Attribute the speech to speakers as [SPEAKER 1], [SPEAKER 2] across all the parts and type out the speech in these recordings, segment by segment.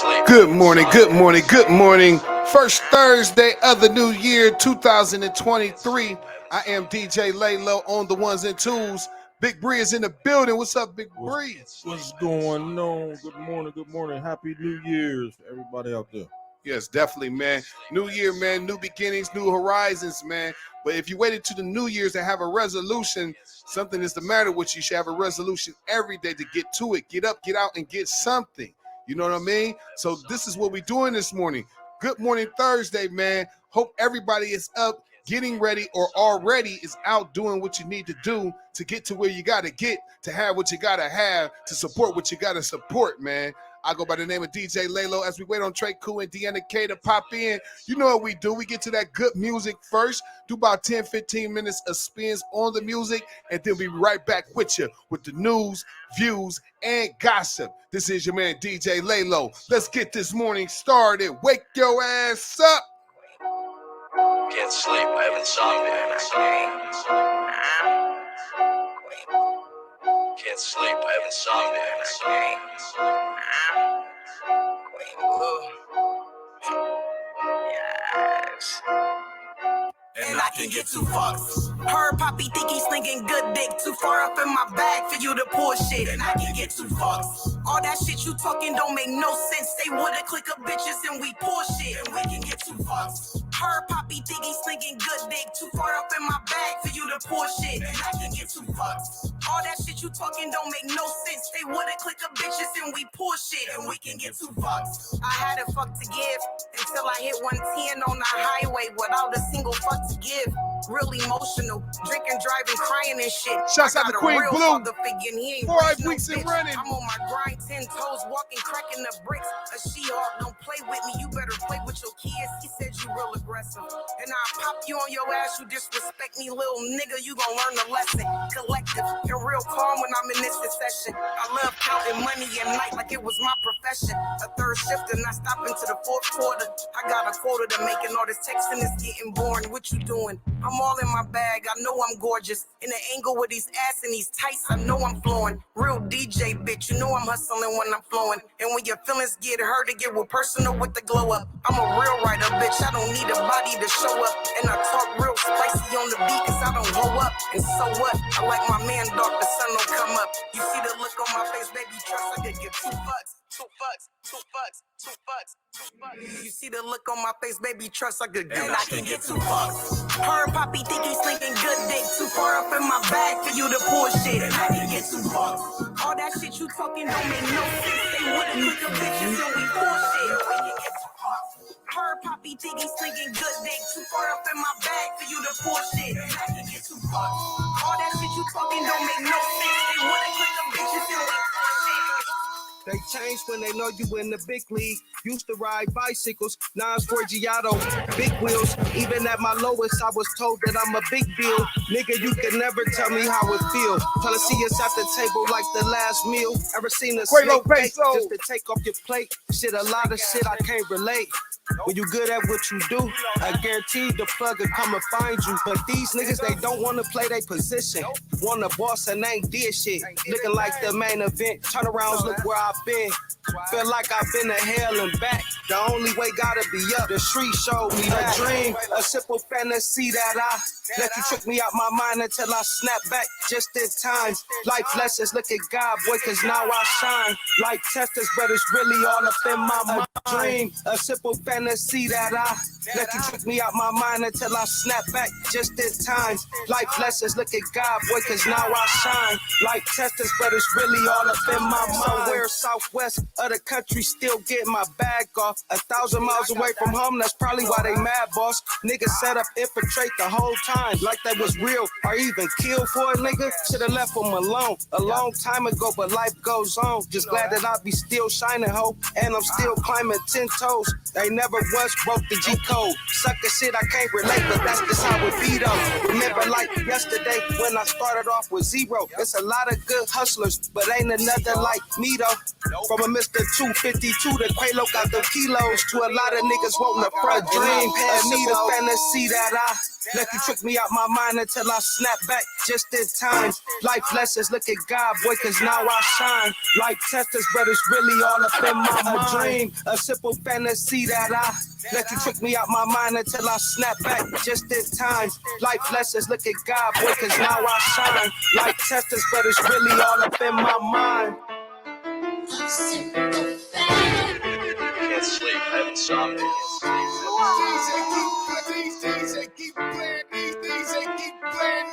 [SPEAKER 1] Good morning, good morning, good morning. First Thursday of the new year, 2023. I am DJ Laylo on the ones and twos. Big Bree is in the building. What's up, Big Bree?
[SPEAKER 2] What's going on? Good morning. Happy New Year's to everybody out there.
[SPEAKER 1] Yes, definitely, man. New year, man. New beginnings, new horizons, man. But if you waited to the New Year's to have a resolution, something is the matter with you. You should have a resolution every day to get to it. Get up, get out, and get something. You know what I mean? So this is what we're doing this morning. Good morning Thursday, man. Hope everybody is up, getting ready, or already is out doing what you need to do to get to where you got to get, to have what you got to have, to support what you got to support, man. I go by the name of DJ Laylo as we wait on Trey Koo and Deanna K to pop in. You know what we do. We get to that good music first, do about 10, 15 minutes of spins on the music, and then we be right back with you with the news, views, and gossip. This is your man, DJ Laylo. Let's get this morning started. Wake your ass up.
[SPEAKER 3] Can't sleep, I haven't Can't sleep, I haven't Yes. And I can get too fucked.
[SPEAKER 4] Her poppy think he's slinging good dick. Too far up in my bag for you to pull shit.
[SPEAKER 3] And I can get too fucked.
[SPEAKER 4] All that shit you talking don't make no sense. They woulda click up bitches and we pull shit.
[SPEAKER 3] And we can get too fucked.
[SPEAKER 4] Her poppy think he's slinging good dick. Too far up in my bag for you to pull shit.
[SPEAKER 3] And I can get too fucked.
[SPEAKER 4] All that shit you talking don't make no sense. They woulda click up bitches and we pull shit.
[SPEAKER 3] And we can get too fucked.
[SPEAKER 4] I had a fuck to give until I hit 110 on the highway without a single fuck to give. Real emotional, drinking, driving, crying and shit.
[SPEAKER 1] Shouts out to Queen Blue. 5 weeks
[SPEAKER 4] and
[SPEAKER 1] running.
[SPEAKER 4] I'm on my grind, 10 toes, walking, cracking the bricks. A She-Hulk, don't play with me. You better play with your kids. He said you real aggressive, and I pop you on your ass. You disrespect me, little nigga. You gon' learn the lesson. Collective and real calm when I'm in this session. I love counting money at night like it was my profession. A third shift and I stop into the fourth quarter. I got a quota to make and all this texting is getting boring. What you doing? I'm all in my bag, I know I'm gorgeous. In the angle with these ass and these tights, I know I'm flowing. Real DJ, bitch, you know I'm hustling when I'm flowing. And when your feelings get hurt, it get real personal with the glow up. I'm a real writer, bitch, I don't need a body to show up. And I talk real spicy on the beat, cause I don't hold up. And so what? I like my man, dog, the sun don't come up. You see the look on my face, baby, trust I could get 2 bucks. 2 bucks, 2 bucks, 2 bucks, 2 bucks. You see the look on my face, baby, trust I could get.
[SPEAKER 3] And I can get too fucked.
[SPEAKER 4] Her poppy think he's slinging good dick. Too far up in my bag for you to pull shit.
[SPEAKER 3] And I can get too fucked.
[SPEAKER 4] All that shit you talking don't make no sense. They wouldn't click the bitches and we pull shit. Her poppy think he's slinging good dick. Too far up in my bag for you to pull shit.
[SPEAKER 3] And I can get too fucked.
[SPEAKER 4] All that shit you talking don't make no sense. They wouldn't click the bitches and we pull shit.
[SPEAKER 5] They change when they know you in the big league. Used to ride bicycles, now it's Forgiato, big wheels. Even at my lowest, I was told that I'm a big deal. Nigga, you can never tell me how it feel. Trying to see us at the table like the last meal. Ever seen a snake bake just to take off your plate? Shit, a lot of shit I can't relate. When you good at what you do, I guarantee the plug will come and find you. But these niggas, they don't want to play their position. Want a boss and ain't did shit. Looking like the main event. Turnarounds, look where I've been. Feel like I've been to hell and back. The only way gotta be up. The street showed me a dream, a simple fantasy that I let you trick me out my mind until I snap back just in time. Life lessons, look at God, boy, cause now I shine. Like testers, but it's really all up in my mind. Dream, a simple fantasy that I let you trick me out my mind until I snap back just in time. Life lessons, look at God, boy, cause now I shine. Like testers, but it's really all up in my mind. Somewhere southwest of the country, still getting my bag off. 1,000 miles away from home, that's probably why they mad, boss. Niggas set up, infiltrate the whole time, like that was real, or even killed for a nigga. Should've left them alone a long time ago, but life goes on. Just glad that I be still shining, ho, and I'm still climbing 10 toes. They never once broke the G code. Sucker shit, I can't relate, but that's just how it be though. Remember like yesterday when I started off with zero. It's a lot of good hustlers, but ain't another like me though. From a Mr. 252 to Quelo got the kilos. To a lot of niggas wanting a front dream. A simple fantasy that I let you trick me out my mind until I snap back just in time. Life lessons, look at God, boy, cause now I shine. Like testers, but it's really all up in my mind. A dream, a simple fantasy that I let you trick me out my mind until I snap back just in time. Life lessons, look at God, boy, cause now I shine. Like testers, but it's really all up in my mind.
[SPEAKER 3] Can't sleep, I have insomnia.
[SPEAKER 1] DJ keep playing these DJ keep playing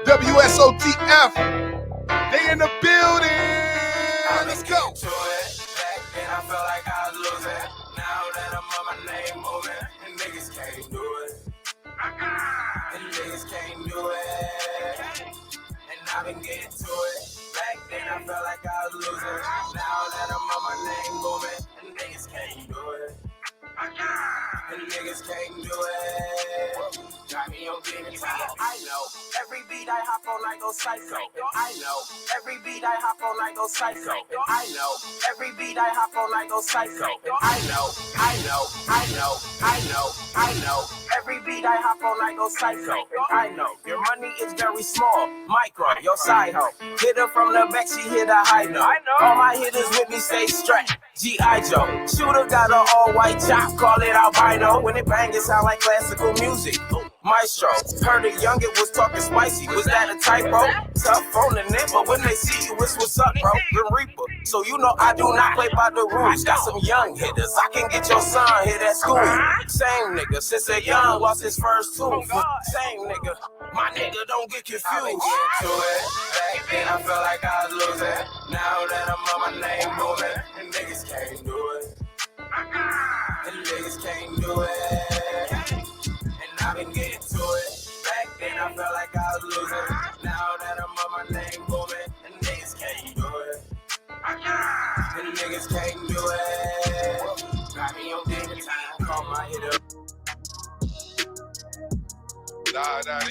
[SPEAKER 1] WSOTF, they in the building. Let's go.
[SPEAKER 3] Back then I felt like I was losing. Now that I'm on my name moving, and niggas can't do it. And niggas can't do it. And I've been getting to it. Back then I felt like I was losing. Now that I'm on my name moving, and niggas can't do it. And niggas can't do it. Got me on getting tired. I know every beat I hop on, I go psycho. I know every beat I hop on, I go psycho. I know every beat I hop on, I go psycho. I know, I know, I know, I know, I know. Every beat I hop on, I go psycho. I know your money is very small, micro, your side hoe. Hit her from the back, she hit a high note. I know all my hitters with me stay strapped. G.I. Joe, shooter got an all-white chop, call it albino. When it bang, it sound like classical music. Maestro, heard a youngin' was talking spicy. Was that a typo? Tough on the net, but when they see you, it's what's up, bro. Grim Reaper. So you know I do not play by the rules. Got some young hitters. I can get your son hit at school. Same nigga, since a young lost his first tooth. Same nigga, my nigga don't get confused. I been getting to it. Back then I felt like I was losing. Now that I'm on my name moving, and niggas can't do it. And niggas can't do it. I've been getting to it. Back then I felt like I was losing. Now that I'm on my name moving, and niggas can't do it. And niggas can't do it. Got me on digging time, call my hitter.
[SPEAKER 1] Da, da, da,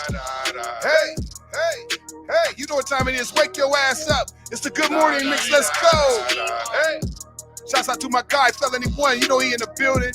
[SPEAKER 1] da, da. Hey, hey, hey, you know what time it is. Wake your ass up. It's the Good Morning Mix. Let's go. Hey, shouts out to my guy, Felony One. You know he in the building.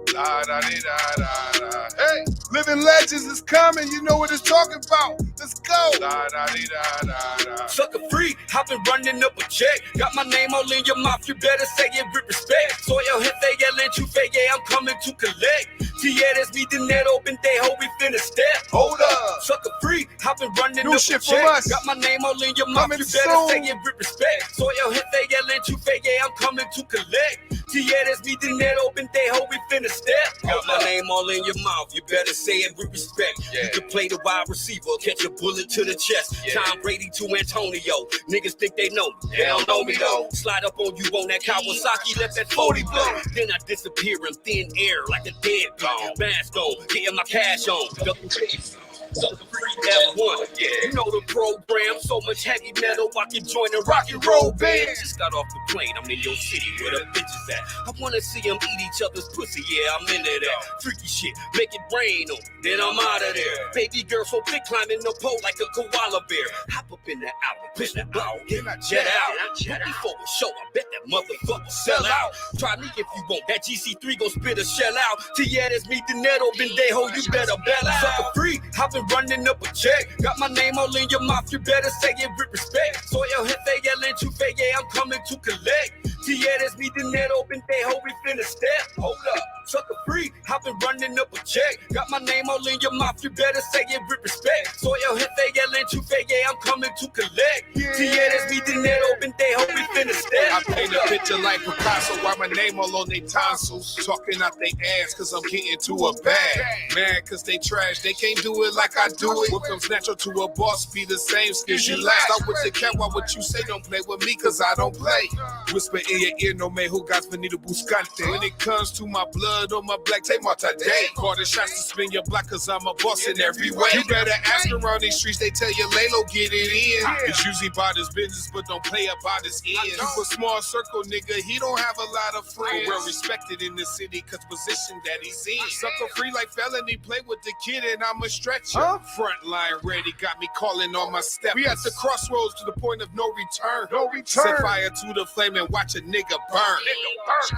[SPEAKER 1] Da, da, da, da, da. Hey, Living Legends is coming. You know what it's talking about. Let's go. Da, da, da, da, da.
[SPEAKER 6] Sucker free, I've been running up a check. Got my name all in your mouth, you better say it with respect. Soy el jefe, el enchufe, yeah, I'm coming to collect. Tieres mi dinero, pendejo, we finna step.
[SPEAKER 1] Hold up.
[SPEAKER 6] Sucker free, I've been running
[SPEAKER 1] New
[SPEAKER 6] up
[SPEAKER 1] shit
[SPEAKER 6] a check.
[SPEAKER 1] from us.
[SPEAKER 6] Got my name all in your mouth,
[SPEAKER 1] Coming
[SPEAKER 6] you better
[SPEAKER 1] soon.
[SPEAKER 6] say it with respect. Soy el jefe, el enchufe, yeah, I'm coming to collect. Tieres mi dinero, pendejo, we finna step. Got my name all in your mouth, you better say it with respect.
[SPEAKER 1] Yeah.
[SPEAKER 6] You can play the wide receiver, catch a bullet to the chest.
[SPEAKER 1] Yeah.
[SPEAKER 6] Tom Brady to Antonio. Niggas think they know me, they don't know me though. Slide up on you on that Kawasaki, let that 40 blow. Then I disappear in thin air like a dead beat. Mask on, getting my cash on. Double face. Sucker free F1, yeah. You know the program, so much heavy metal, I can join a rock and roll band. Just got off the plane, I'm in your city where the bitches at. I wanna see them eat each other's pussy, yeah, I'm into that. Freaky shit, make it rain on, then I'm out of there. Baby girl so thick, climbing the pole like a koala bear. Hop up in the alley, push that button, get my jet out. But before a show, I bet that motherfucker sell out. Try me if you want, that GC3 gon' spit a shell out. Tieres mi dinero, pendejo, you better bail out. Sucker free, I've been running up a check. Got my name all in your mouth, you better say it with respect. Soy el jefe, el enchufe, yeah, I'm coming to collect. Tieres mi dinero, pendejo, we finna step. Hold up, sucker free, I've been running up a check. Got my name all in your mouth, you better say it with respect. Soy el jefe, el enchufe, yeah, I'm coming to collect. Tieres mi dinero, pendejo, we finna step.
[SPEAKER 1] I paint a picture like Picasso while my name all on they tonsils. Talking out they ass cause I'm getting to a bag. Mad cause they trash, they can't do it like I do it. What comes natural to a boss be the same skills you lack. Stop with the cat, why would you say don't play with me cause I don't play. Whisper in your ear, no man who got venido buscante. When it comes to my blood or my black, take my today. Call the shots to spin your block, cause I'm a boss in every way. You better ask around these streets, they tell you Lalo get it in. It's usually about his business, but don't play about his end. You a small circle, nigga, he don't have a lot of friends. Well respected in the city, cause position that he's in. Sucker free like felony, play with the kid and I'm a stretcher. Front line ready, got me calling on my step. We at the crossroads to the point of no return. Set fire to the flame and watch a nigga burn.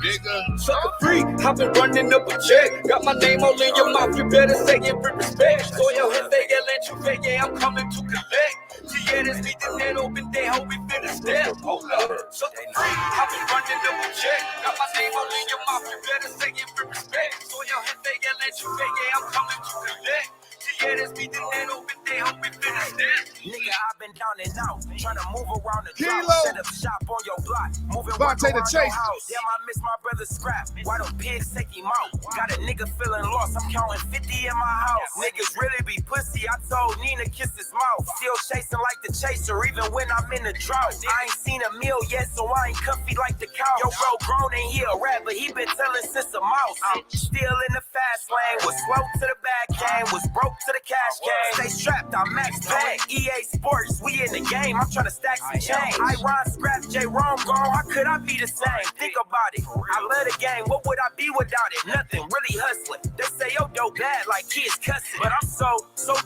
[SPEAKER 1] Nigga.
[SPEAKER 6] Sucker free, I've been running up a check. Got my name all in your mouth, you better say it with respect. So yo, if they get let you pay, yeah, I'm coming to collect. Si eres mi dinero, pendejo, we finna step. Hold up, sucker free, I've been running up a check. Got my name all in your mouth, you better say it with respect. So yo, if they get let you pay, yeah, I'm coming to collect. Si eres mi dinero, pendejo, we finna step.
[SPEAKER 3] Nigga, I've been down and out, trying to move around the
[SPEAKER 1] Kilo.
[SPEAKER 3] drop, set up shop on your block, moving work
[SPEAKER 1] Vontae the
[SPEAKER 3] around your
[SPEAKER 1] Chase.
[SPEAKER 3] house. Damn, I miss my brother's scrap. Why don't pigs take him out? Got a nigga feeling lost, I'm counting 50 in my house. Niggas really be pussy, I told Nina kiss his mouth. Still chasing like the chaser, even when I'm in the drought. I ain't seen a meal yet, so I ain't comfy like the couch. Yo, bro, grown and he a rapper, he been telling since a mouse. I'm still in the fast lane, was slow to the back game, was broke to the cash game. Stay strapped, I'm max paying. EA Sports, we in the game, I'm trying to stack some change. I rhyme, scrap, J. Rome gone, how could I be the same? Think about it, I love the game, what would I be without it? Nothing, really hustling. They say, yo, dope bad, like kids cussing. But I'm so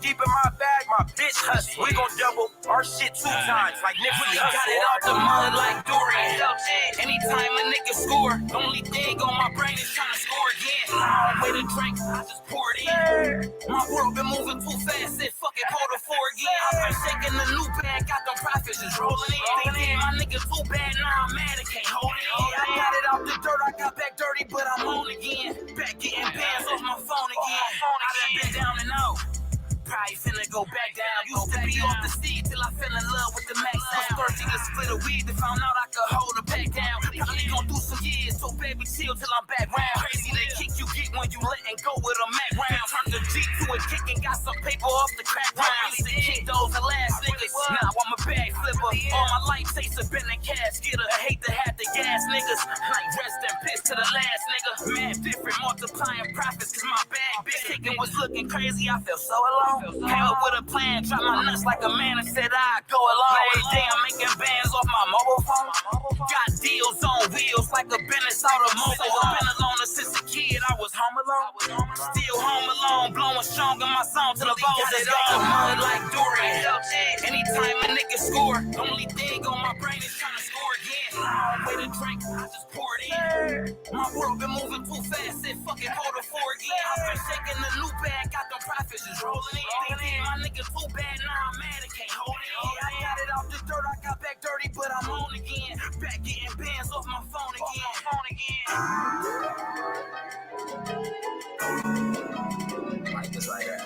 [SPEAKER 3] deep in my bag, my bitch hustling. We gon' double our shit 2 times, like Nipsey Hussle.
[SPEAKER 7] Got it out the mud like Dorian. Anytime a nigga score, the only thing on my brain is trying to score again. Long way to drink, I just pour it in. My world been moving too fast, said fuck it, pour the 4 again. I've been shaking the new bag, got them profits just rolling in. Thinking my nigga too bad, now I'm mad, I can't hold it in.
[SPEAKER 3] I got it out the dirt, I got back dirty, but I'm on again. Back getting bands off my phone again. I done been down and out. Probably finna go back down. Used to be off the seat till I fell in love with the max sound. Was thirsty to split a weed, they found out I could hold her back down. Probably gon' do some years, so baby chill till I'm back round. Crazy the kick you get when you letting go with a Mac round. Turned the G to a kick and got some paper off the crack round. Used to kick those the last niggas, now I'm a bag flipper. All my life takes a bent and cash getter. I hate to have the gas niggas, like rest and piss to the last nigga. Mad different, multiplying profits, cause my bag big kicking was looking crazy, I felt so alone. Came up with a plan, dropped my nuts like a man and said I'd go along. Every day I'm making bands off my mobile phone. Got deals on wheels like a business automotive. I've been alone since a kid, I was home alone. Still home alone, blowing strong in my zone till the balls is gone. Mud like Dorian. Anytime a nigga score, the only thing on my brain is trying to score again. Long way to drink, I just pour it in. My world been moving too fast, said fuck it, hold it 4 again. I've been shaking the new bag, got them profits just rolling in. Thinking my nigga too bad, now I'm mad, I can't hold it in. I got it out the dirt, I got back dirty, but I'm on again. Back getting bands off my phone again.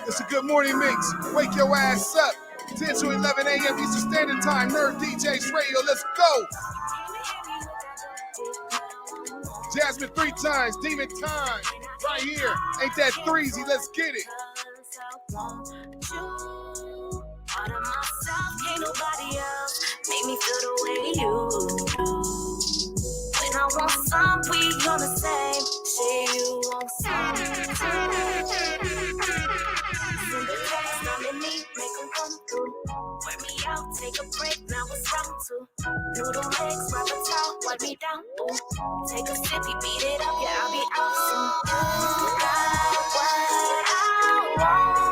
[SPEAKER 1] It's a good morning mix. Wake your ass up. 10 to 11 a.m. Eastern Standard Time. Nerd DJs Radio. Let's go. Jasmine 3 times. Demon time. Right here. Ain't that threezy? Let's get it.
[SPEAKER 8] Out of myself, can't nobody else make me feel the way you do. When I want some, we on the same. Say you want some too. Send the text, come in me, make them come through. Wear me out, take a break, now it's round 2. Noodle legs, rub a towel, wipe me down, ooh. Take a sip, you beat it up, yeah, I'll be out soon. You got what I want.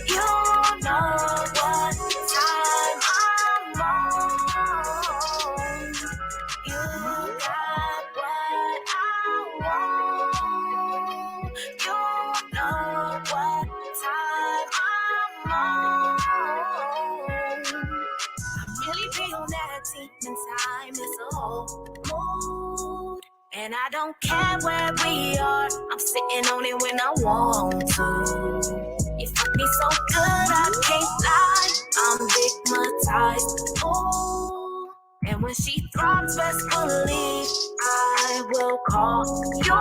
[SPEAKER 8] You know what time I'm on. You got what I want. You know what time I'm on. I really be on that demon time, it's a whole mood. And I don't care where we are, I'm sitting on it when I want to. You fuck me so good, I can't lie. I'm digmatized, ooh. And when she throbs, best believe I will call you.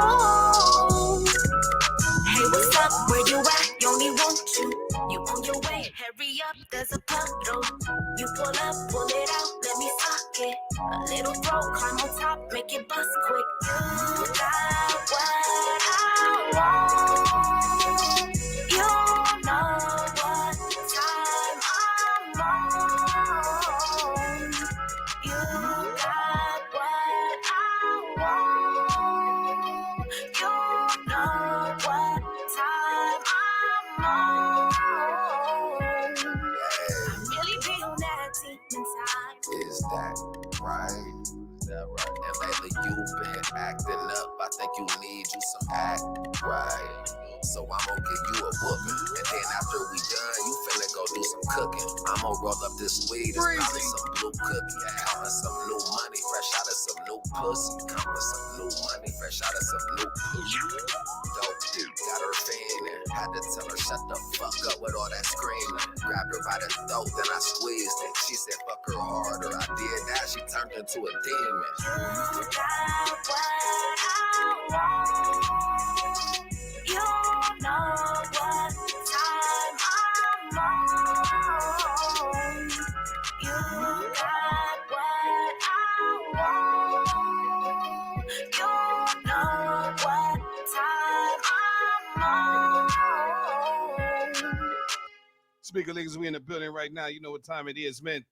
[SPEAKER 8] Hey, what's up? Where you at? You only want you. You on your way? Hurry up, there's a puddle. You pull up, pull it out, let me suck it. A little broke, climb on top, make it bust quick. You got what I want. You know what time I'm on. You got what I want. You know what time I'm on. I really be on that demon time.
[SPEAKER 3] Is that right? And lately you've been acting up. I think you need you some act right. So I'm gonna give you a whooping. And then after we done, you finna go do some cooking. I'm gonna roll up this weed, it's probably some blue cookie. Coming some new money, fresh out of some new pussy. Coming some new money, fresh out of some new pussy. Dope dude, got her fiending. Had to tell her shut the fuck up with all that screaming. Grabbed her by the throat, then I squeezed it. She said fuck her harder. I did that, she turned into a demon.
[SPEAKER 8] You got what I want. You know what time I'm on. You got what I want. You know what time I'm on.
[SPEAKER 1] Speaker Leagues, we in the building right now. You know what time it is, man.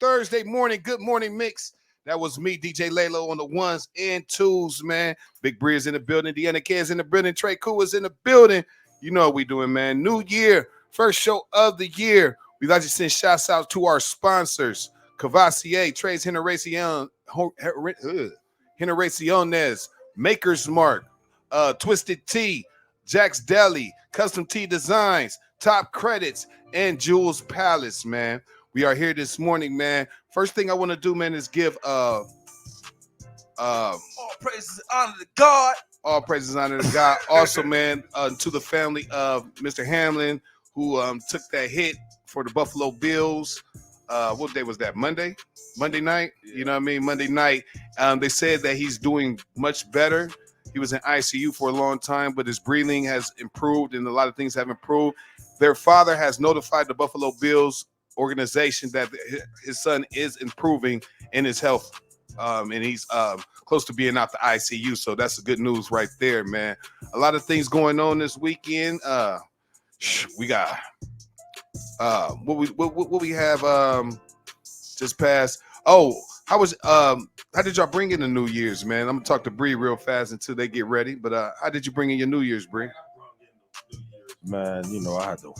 [SPEAKER 1] Thursday morning, good morning mix. That was me, DJ Lalo, on the ones and twos, man. Big Bree is in the building. Deanna K is in the building. Trey Koo is in the building. You know what we doing, man. New year, first show of the year. We like to send shouts out to our sponsors. Cavassier, Trey's Generaciones, Maker's Mark, Twisted Tea, Jack's Deli, Custom Tea Designs, Top Credits, and Jules Palace, man. We are here this morning, man. First thing I want to do, man, is give
[SPEAKER 9] all praises and honor to God.
[SPEAKER 1] All praises and honor to God. Also, man, to the family of Mr. Hamlin, who took that hit for the Buffalo Bills. What day was that? Monday night. Yeah. You know what I mean? Monday night. They said that he's doing much better. He was in ICU for a long time, but his breathing has improved and a lot of things have improved. Their father has notified the Buffalo Bills organization that his son is improving in his health, and he's close to being out the ICU. So that's the good news right there, man. A lot of things going on this weekend. We got what we have just passed. Oh, how did y'all bring in the New Year's, man? I'm gonna talk to Bree real fast until they get ready. But how did you bring in your New Year's, Bree?
[SPEAKER 2] Man, you know, I had to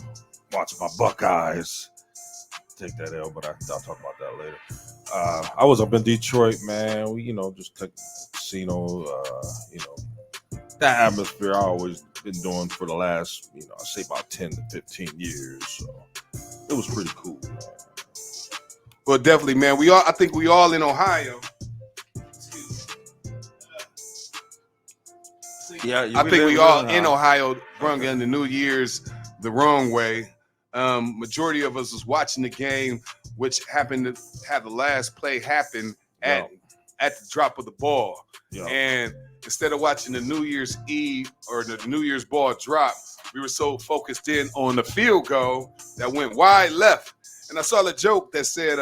[SPEAKER 2] watch my Buckeyes take that L, but I'll talk about that later. I was up in Detroit, man. We, just took casino, that atmosphere I always been doing for the last, I say about 10 to 15 years. So it was pretty cool, man.
[SPEAKER 1] Well, definitely, man. I think we all in Ohio.
[SPEAKER 2] Yeah,
[SPEAKER 1] I think we all in Ohio brung in the New Year's the wrong way. Majority of us was watching the game, which happened to have the last play happen at the drop of the ball.
[SPEAKER 2] Yeah.
[SPEAKER 1] And instead of watching the New Year's Eve or the New Year's ball drop, we were so focused in on the field goal that went wide left. And I saw a joke that said,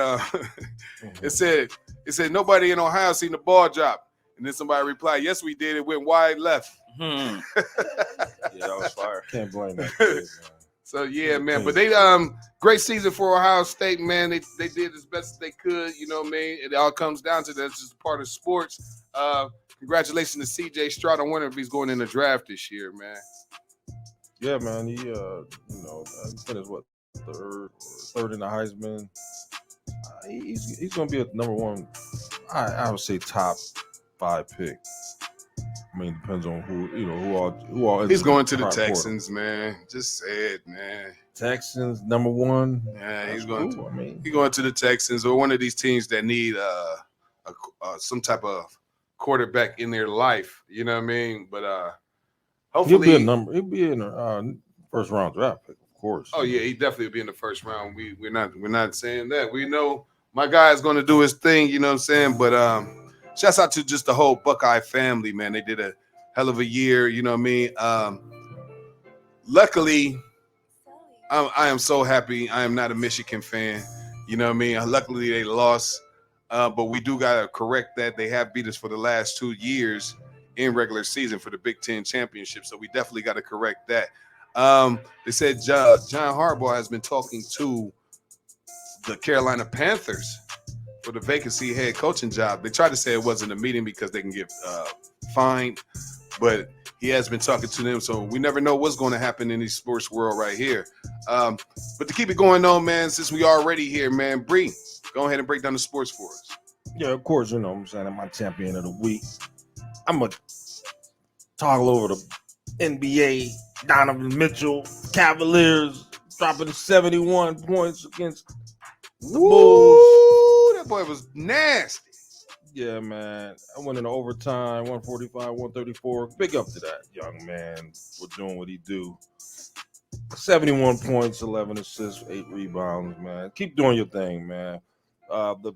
[SPEAKER 1] it said nobody in Ohio seen the ball drop. And then somebody replied, yes, we did. It went wide left.
[SPEAKER 2] Yeah, that was fire. Can't blame that kid, man.
[SPEAKER 1] So yeah, man. But they great season for Ohio State, man. They did as best as they could. You know what I mean? It all comes down to that. It's just part of sports. Congratulations to CJ Stroud. I wonder if he's going in the draft this year, man.
[SPEAKER 2] Yeah, man. He finished third in the Heisman. He's going to be a number one. I would say top 5 pick. I mean, depends on who all.
[SPEAKER 1] He's going to the Texans, man. Just say it, man.
[SPEAKER 2] Texans number 1.
[SPEAKER 1] Yeah, he's going. He's going to the Texans or one of these teams that need some type of quarterback in their life. You know what I mean? But hopefully
[SPEAKER 2] he'll be in a first round draft pick, of course.
[SPEAKER 1] Oh yeah, he definitely will be in the first round. We're not saying that. We know my guy is going to do his thing. You know what I'm saying? But shouts out to just the whole Buckeye family, man. They did a hell of a year. You know what I mean? Luckily, I am so happy. I am not a Michigan fan. You know what I mean? Luckily, they lost. But we do gotta correct that. They have beat us for the last 2 years in regular season for the Big Ten championship. So we definitely got to correct that. They said John Harbaugh has been talking to the Carolina Panthers for the vacancy head coaching job. They tried to say it wasn't a meeting because they can get fined, but he has been talking to them. So we never know what's going to happen in the sports world right here. But to keep it going on, man, since we already here, man, Bree, go ahead and break down the sports for us.
[SPEAKER 2] Yeah, of course, you know what I'm saying. I'm my champion of the week. I'm going to toggle over the NBA. Donovan Mitchell, Cavaliers dropping 71 points against the Bulls.
[SPEAKER 1] That boy was nasty.
[SPEAKER 2] Yeah, man. I went into overtime, 145, 134. Big up to that young man for doing what he do. 71 points, 11 assists, 8 rebounds, man. Keep doing your thing, man. The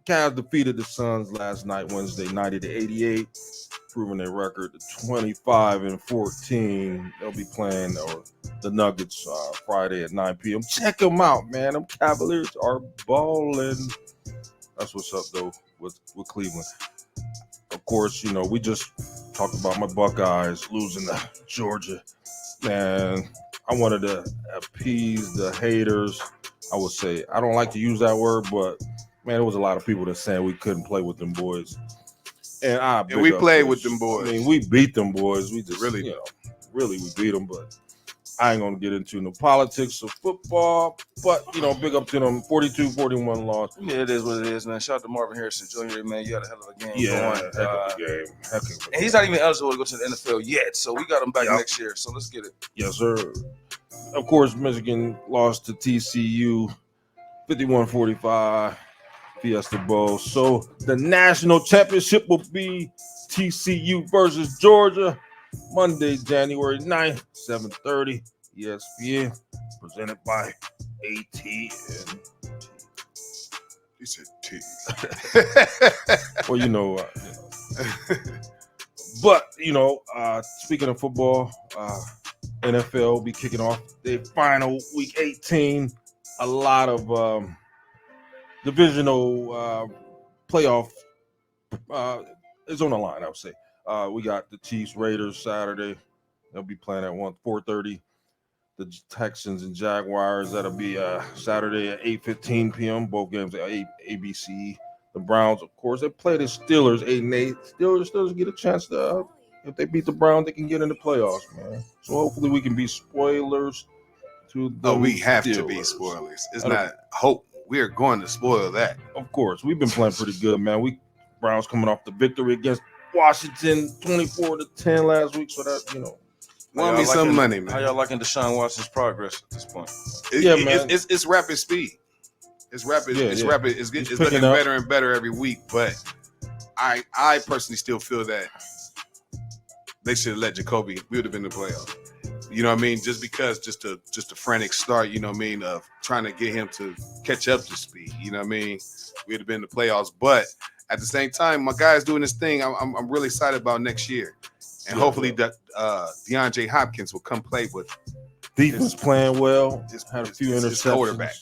[SPEAKER 2] Cavs defeated the Suns last night, Wednesday, 90-88, proving their record to 25-14. They'll be playing the Nuggets Friday at 9 p.m. Check them out, man. Them Cavaliers are balling. That's what's up, though, with Cleveland. Of course, you know, we just talked about my Buckeyes losing to Georgia. Man, I wanted to appease the haters. I would say, I don't like to use that word, but man, there was a lot of people that saying we couldn't play with them boys. And
[SPEAKER 1] we played with them boys.
[SPEAKER 2] I mean, we beat them boys. We just
[SPEAKER 1] Really?
[SPEAKER 2] you know, really we beat them, but I ain't going to get into no politics of football. But, you know, big up to them, 42-41 loss.
[SPEAKER 9] Yeah, it is what it is, man. Shout out to Marvin Harrison Jr., man. You had a hell of a game
[SPEAKER 2] Yeah,
[SPEAKER 9] going.
[SPEAKER 2] heck of a game.
[SPEAKER 9] And he's not even eligible to go to the NFL yet, so we got him back next year. So let's get it.
[SPEAKER 2] Yes, sir. Of course, Michigan lost to TCU 51-45 Fiesta Bowl. So the national championship will be TCU versus Georgia, Monday, January 9th, 7:30, ESPN, presented by AT&T.
[SPEAKER 1] He said T.
[SPEAKER 2] Well, you know. But, you know, speaking of football, NFL will be kicking off their final week 18. A lot of divisional playoff is on the line, I would say. We got the Chiefs Raiders Saturday. They'll be playing at 4:30. The Texans and Jaguars, that'll be Saturday at 8:15 p.m. Both games at ABC. The Browns, of course, they play the Steelers 8-8. Steelers get a chance to, if they beat the Browns, they can get in the playoffs, man. So hopefully we can be spoilers to the
[SPEAKER 1] we have
[SPEAKER 2] Steelers.
[SPEAKER 1] to be spoilers. It's not hope. We are going to spoil that.
[SPEAKER 2] Of course, we've been playing pretty good, man. Browns coming off the victory against Washington 24-10 last week, so that, you know.
[SPEAKER 1] Want me some money, man.
[SPEAKER 9] How y'all liking Deshaun Watson's progress at this point?
[SPEAKER 2] Man.
[SPEAKER 1] It's rapid speed. It's rapid.
[SPEAKER 2] Yeah,
[SPEAKER 1] it's
[SPEAKER 2] yeah.
[SPEAKER 1] rapid. It's getting better and better every week. But I personally still feel that they should have let Jacoby. We would have been in the playoffs. You know what I mean? Just because, just a frantic start. You know what I mean? Of trying to get him to catch up to speed. You know what I mean? We'd have been in the playoffs. But at the same time, my guy's doing this thing. I'm really excited about next year, and hopefully that DeAndre Hopkins will come play with.
[SPEAKER 2] Defense playing well. Had a few interceptions.
[SPEAKER 1] Quarterback.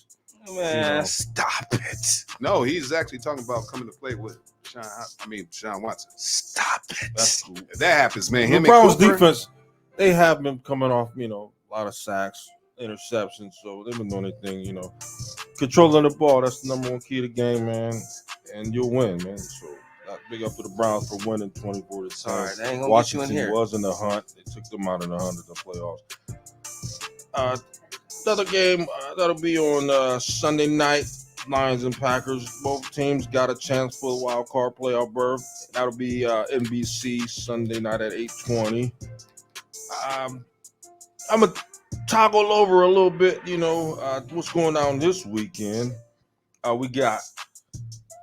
[SPEAKER 9] Man, stop it.
[SPEAKER 1] No, he's actually talking about coming to play with Deshaun Watson.
[SPEAKER 9] Stop it.
[SPEAKER 2] That's cool.
[SPEAKER 1] If that happens, man.
[SPEAKER 2] The
[SPEAKER 1] Him
[SPEAKER 2] Browns
[SPEAKER 1] and Cooper,
[SPEAKER 2] defense, they have been coming off, you know, a lot of sacks, interceptions. So they've been doing their thing, you know. Controlling the ball, that's the number one key to the game, man. And you'll win, man. So big up to the Browns for winning 24-10.
[SPEAKER 9] Sorry, they ain't gonna
[SPEAKER 2] Washington
[SPEAKER 9] get you in here.
[SPEAKER 2] was in the hunt. They took them out in the hunt of the playoffs. Another game that'll be on Sunday night. Lions and Packers. Both teams got a chance for a wild card playoff berth. That'll be NBC Sunday night at 8:20. I'm gonna toggle over a little bit. You know what's going on this weekend. We got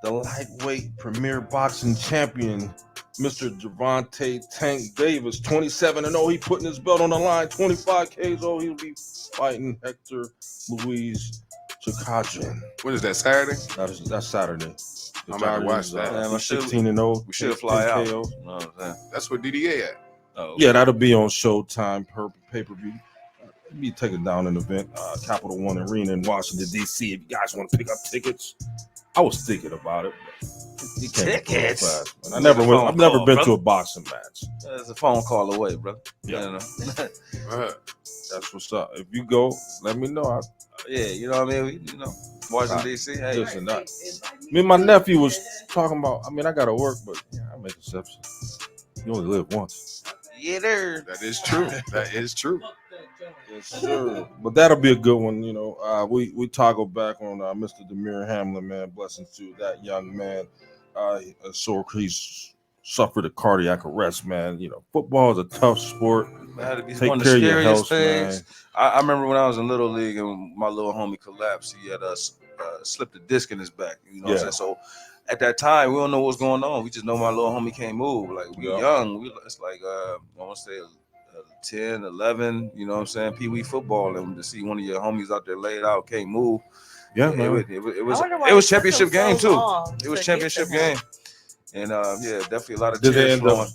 [SPEAKER 2] the lightweight premier boxing champion, Mr. Gervonta Tank Davis, 27-0. He putting his belt on the line. 25 KO. He'll be fighting Hector Luis Chikadjian.
[SPEAKER 1] When is that, Saturday?
[SPEAKER 2] That's Saturday.
[SPEAKER 1] I'm out to watch that.
[SPEAKER 2] He's 16-0.
[SPEAKER 9] We should fly out.
[SPEAKER 2] KO.
[SPEAKER 1] That's where DDA at.
[SPEAKER 9] Oh,
[SPEAKER 2] Yeah, that'll be on Showtime pay-per-view. Be taken down an event, Capital One Arena in Washington, D.C. If you guys want to pick up tickets, I was thinking about it. But he came
[SPEAKER 9] Tickets.
[SPEAKER 2] fast, man. I've never been to a boxing match.
[SPEAKER 9] That's a phone call away, bro.
[SPEAKER 2] Yeah.
[SPEAKER 9] You know?
[SPEAKER 2] That's what's up. If you go, let me know.
[SPEAKER 9] Yeah, you know what I mean? You know, Washington, D.C. Hey,
[SPEAKER 2] Listen, me and my nephew was talking about, I mean, I got to work, but yeah, I make exceptions. You only live once.
[SPEAKER 9] yeah, there.
[SPEAKER 1] That is true. That is true.
[SPEAKER 2] Yes, sir. But that'll be a good one. You know, we toggle back on Mr. Demir Hamlin, man. Blessings to that young man. So he's suffered a cardiac arrest, man. You know, football is a tough sport. Take
[SPEAKER 9] One of
[SPEAKER 2] care
[SPEAKER 9] the
[SPEAKER 2] of your health,
[SPEAKER 9] scariest things.
[SPEAKER 2] man.
[SPEAKER 9] I remember when I was in Little League and my little homie collapsed. He had slipped a disc in his back. You know what I'm saying? So at that time, we don't know what's going on. We just know my little homie can't move. Like, we young. It's like, I want to say 10, 11, you know what I'm saying? Pee Wee football. And to see one of your homies out there laid out, can't move.
[SPEAKER 2] Yeah,
[SPEAKER 9] man. It was championship game, too. It was championship game. And yeah, definitely a lot of tears flowing.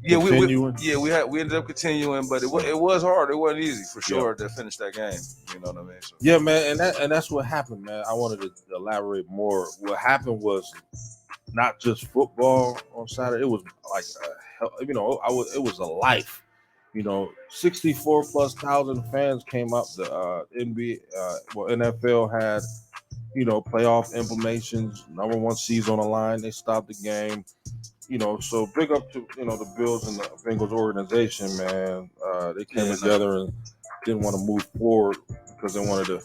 [SPEAKER 9] Yeah, we ended up continuing, but it was hard. It wasn't easy for sure to finish that game. You know what I mean? So.
[SPEAKER 2] Yeah, man, and that's what happened, man. I wanted to elaborate more. What happened was not just football on Saturday. It was like, you know, it was a life. You know, 64,000+ fans came up. The NFL had, you know, playoff implications. Number 1 seeds on the line. They stopped the game. You know, so big up to, you know, the Bills and the Bengals organization, man. They came together and didn't want to move forward because they wanted to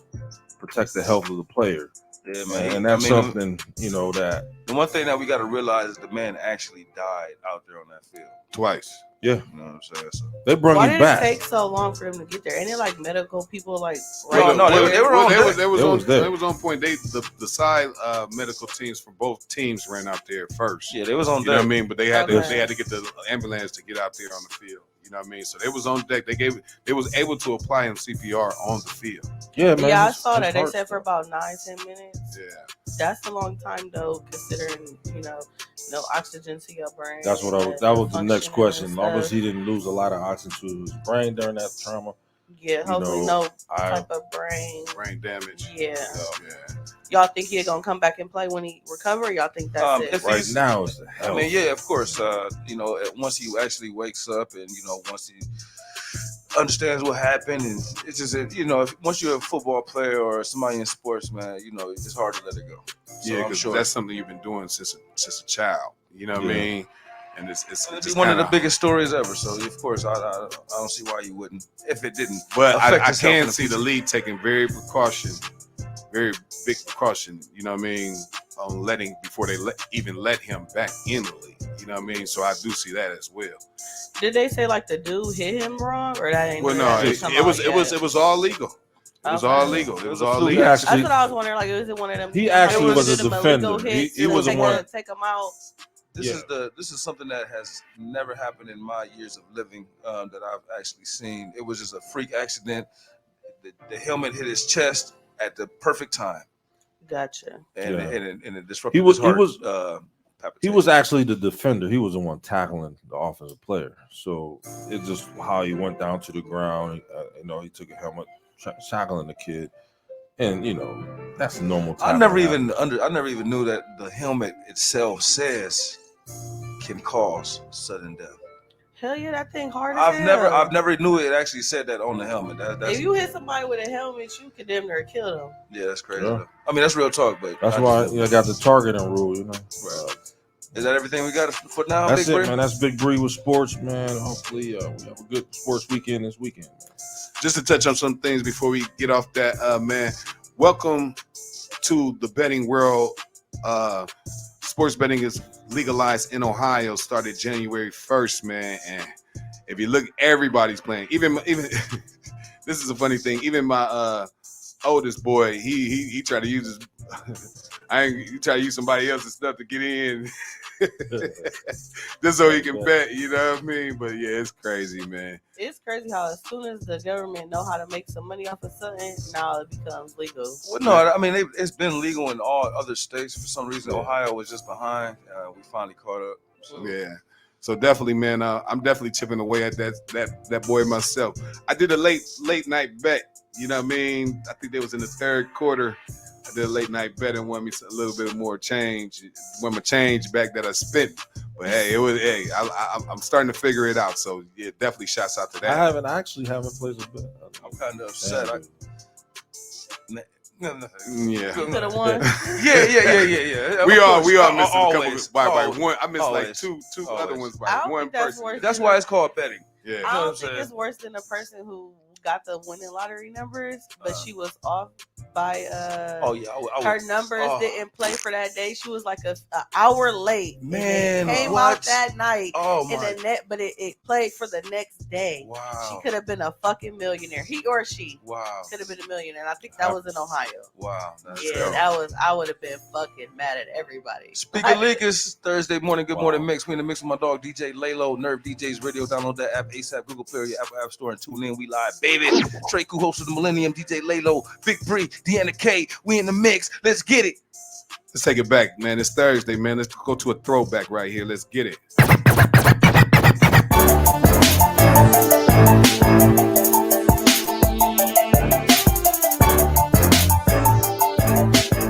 [SPEAKER 2] protect the health of the player.
[SPEAKER 9] Yeah, man.
[SPEAKER 2] And that's something, you know, that.
[SPEAKER 9] The one thing that we got to realize is the man actually died out there on that field.
[SPEAKER 1] Twice.
[SPEAKER 2] Yeah.
[SPEAKER 9] You know what I'm saying? So
[SPEAKER 2] they brought him back.
[SPEAKER 10] Why did it take so long for them to get there? Ain't it like medical people like?
[SPEAKER 9] They
[SPEAKER 1] was on point. The side medical teams from both teams ran out there first.
[SPEAKER 9] Yeah, they was on deck.
[SPEAKER 1] You know what I mean? But they had to get the ambulance to get out there on the field. You know what I mean? So they was on deck. They was able to apply him CPR on the field.
[SPEAKER 2] Yeah, man.
[SPEAKER 10] Yeah, I saw that. They said for about 9-10 minutes.
[SPEAKER 1] Yeah.
[SPEAKER 10] That's a long time though, considering, you know, no oxygen to your brain.
[SPEAKER 2] That's what that was the next question. As long as he didn't lose a lot of oxygen to his brain during that trauma.
[SPEAKER 10] Yeah, hopefully no type of brain
[SPEAKER 1] damage.
[SPEAKER 10] Yeah. Y'all think he's gonna come back and play when he recover? Y'all think that's it?
[SPEAKER 2] Right now is the hell.
[SPEAKER 9] I mean, yeah, of course. You know, once he actually wakes up and, you know, once he understands what happened, and it's just, you know, once you're a football player or somebody in sports, man, you know, it's hard to let it go. So
[SPEAKER 1] because that's something you've been doing since a child. You know what I mean? And it's
[SPEAKER 9] one of the biggest stories ever. So of course, I don't see why you wouldn't if it didn't.
[SPEAKER 1] But I can see the league taking very big precaution. You know what I mean? On letting before they even let him back in the league. You know what I mean? So I do see that as well.
[SPEAKER 10] Did they say like the dude hit him wrong, or that ain't?
[SPEAKER 1] Well, no, it was all legal. It was all legal. It was all legal.
[SPEAKER 10] That's what I was wondering. Like, was it one of them?
[SPEAKER 2] He actually was a defender. He was the one
[SPEAKER 10] to take him out.
[SPEAKER 9] This is something that has never happened in my years of living that I've actually seen. It was just a freak accident. The helmet hit his chest at the perfect time.
[SPEAKER 10] Gotcha.
[SPEAKER 9] And it disrupted his heart.
[SPEAKER 2] He was actually the defender. He was the one tackling the offensive player. So it's just how he went down to the ground. You know, he took a helmet, tackling the kid, and you know that's normal.
[SPEAKER 9] I never even knew that the helmet itself says can cause sudden death.
[SPEAKER 10] Hell yeah, that thing hard as hell.
[SPEAKER 9] I've never knew it actually said that on the helmet.
[SPEAKER 10] If you hit somebody with a helmet, you could damn near kill them.
[SPEAKER 9] Yeah, that's crazy. Yeah. I mean, that's real talk, but
[SPEAKER 2] that's why I got the targeting rule, you know.
[SPEAKER 9] Right. Is that everything we got for now?
[SPEAKER 2] That's
[SPEAKER 9] Big
[SPEAKER 2] it, man. That's Big Bree with sports, man. Hopefully, we have a good sports weekend this weekend.
[SPEAKER 1] Just to touch on some things before we get off that, man. Welcome to the betting world. Sports betting is legalized in Ohio, started January 1st, man. And if you look, everybody's playing. Even this is a funny thing. Even my oldest boy, he tried to use his. He tried to use somebody else's stuff to get in, just so he can bet. You know what I mean? But yeah, it's crazy, man.
[SPEAKER 10] It's crazy how as soon as the government know how to make some money off of something, now it becomes legal.
[SPEAKER 9] Well, no, I mean it's been legal in all other states. For some reason, Ohio was just behind. We finally caught up. So.
[SPEAKER 1] Yeah. So definitely, man, I'm definitely chipping away at that boy myself. I did a late night bet. You know what I mean? I think they was in the third quarter. I did a late night bet and won me a little bit more change. Won my change back that I spent. But hey, I'm starting to figure it out. So yeah, definitely shouts out to that.
[SPEAKER 2] I actually haven't placed a bet.
[SPEAKER 9] I'm kind of upset.
[SPEAKER 1] Yeah.
[SPEAKER 10] Could have won.
[SPEAKER 9] Yeah.
[SPEAKER 1] We all missed
[SPEAKER 9] Always.
[SPEAKER 1] a couple by one. I missed
[SPEAKER 9] Always.
[SPEAKER 1] like two
[SPEAKER 9] Always.
[SPEAKER 1] other ones by
[SPEAKER 10] I don't
[SPEAKER 1] one
[SPEAKER 10] think that's
[SPEAKER 1] person.
[SPEAKER 10] worse.
[SPEAKER 9] That's why it's called betting.
[SPEAKER 1] Yeah.
[SPEAKER 10] I
[SPEAKER 9] know
[SPEAKER 10] don't
[SPEAKER 9] what I'm
[SPEAKER 10] think
[SPEAKER 9] saying?
[SPEAKER 10] it's worse than the person who got the winning lottery numbers, but she was off by her numbers didn't play for that day. She was like an hour late.
[SPEAKER 9] Man,
[SPEAKER 10] it came
[SPEAKER 9] what?
[SPEAKER 10] out that night.
[SPEAKER 9] Oh
[SPEAKER 10] in
[SPEAKER 9] my!
[SPEAKER 10] the net, but it played for the next day.
[SPEAKER 9] Wow.
[SPEAKER 10] She could have been a fucking millionaire. He or she
[SPEAKER 9] Wow.
[SPEAKER 10] could have been a millionaire. And I think that was in Ohio.
[SPEAKER 9] Wow. That's
[SPEAKER 10] Yeah,
[SPEAKER 9] dope.
[SPEAKER 10] that was. I would have been fucking mad at everybody.
[SPEAKER 9] Speaker Leakers, Thursday morning, good morning mix. We in the mix with my dog DJ Laylo, Nerve DJs Radio. Download that app ASAP, Google Play, your Apple App Store, and tune in. We live, baby. Trey Cool, host of the Millennium, DJ Laylo, Big Bree, Deanna K. We in the mix. Let's get it.
[SPEAKER 1] Let's take it back, man. It's Thursday, man. Let's go to a throwback right here. Let's get it.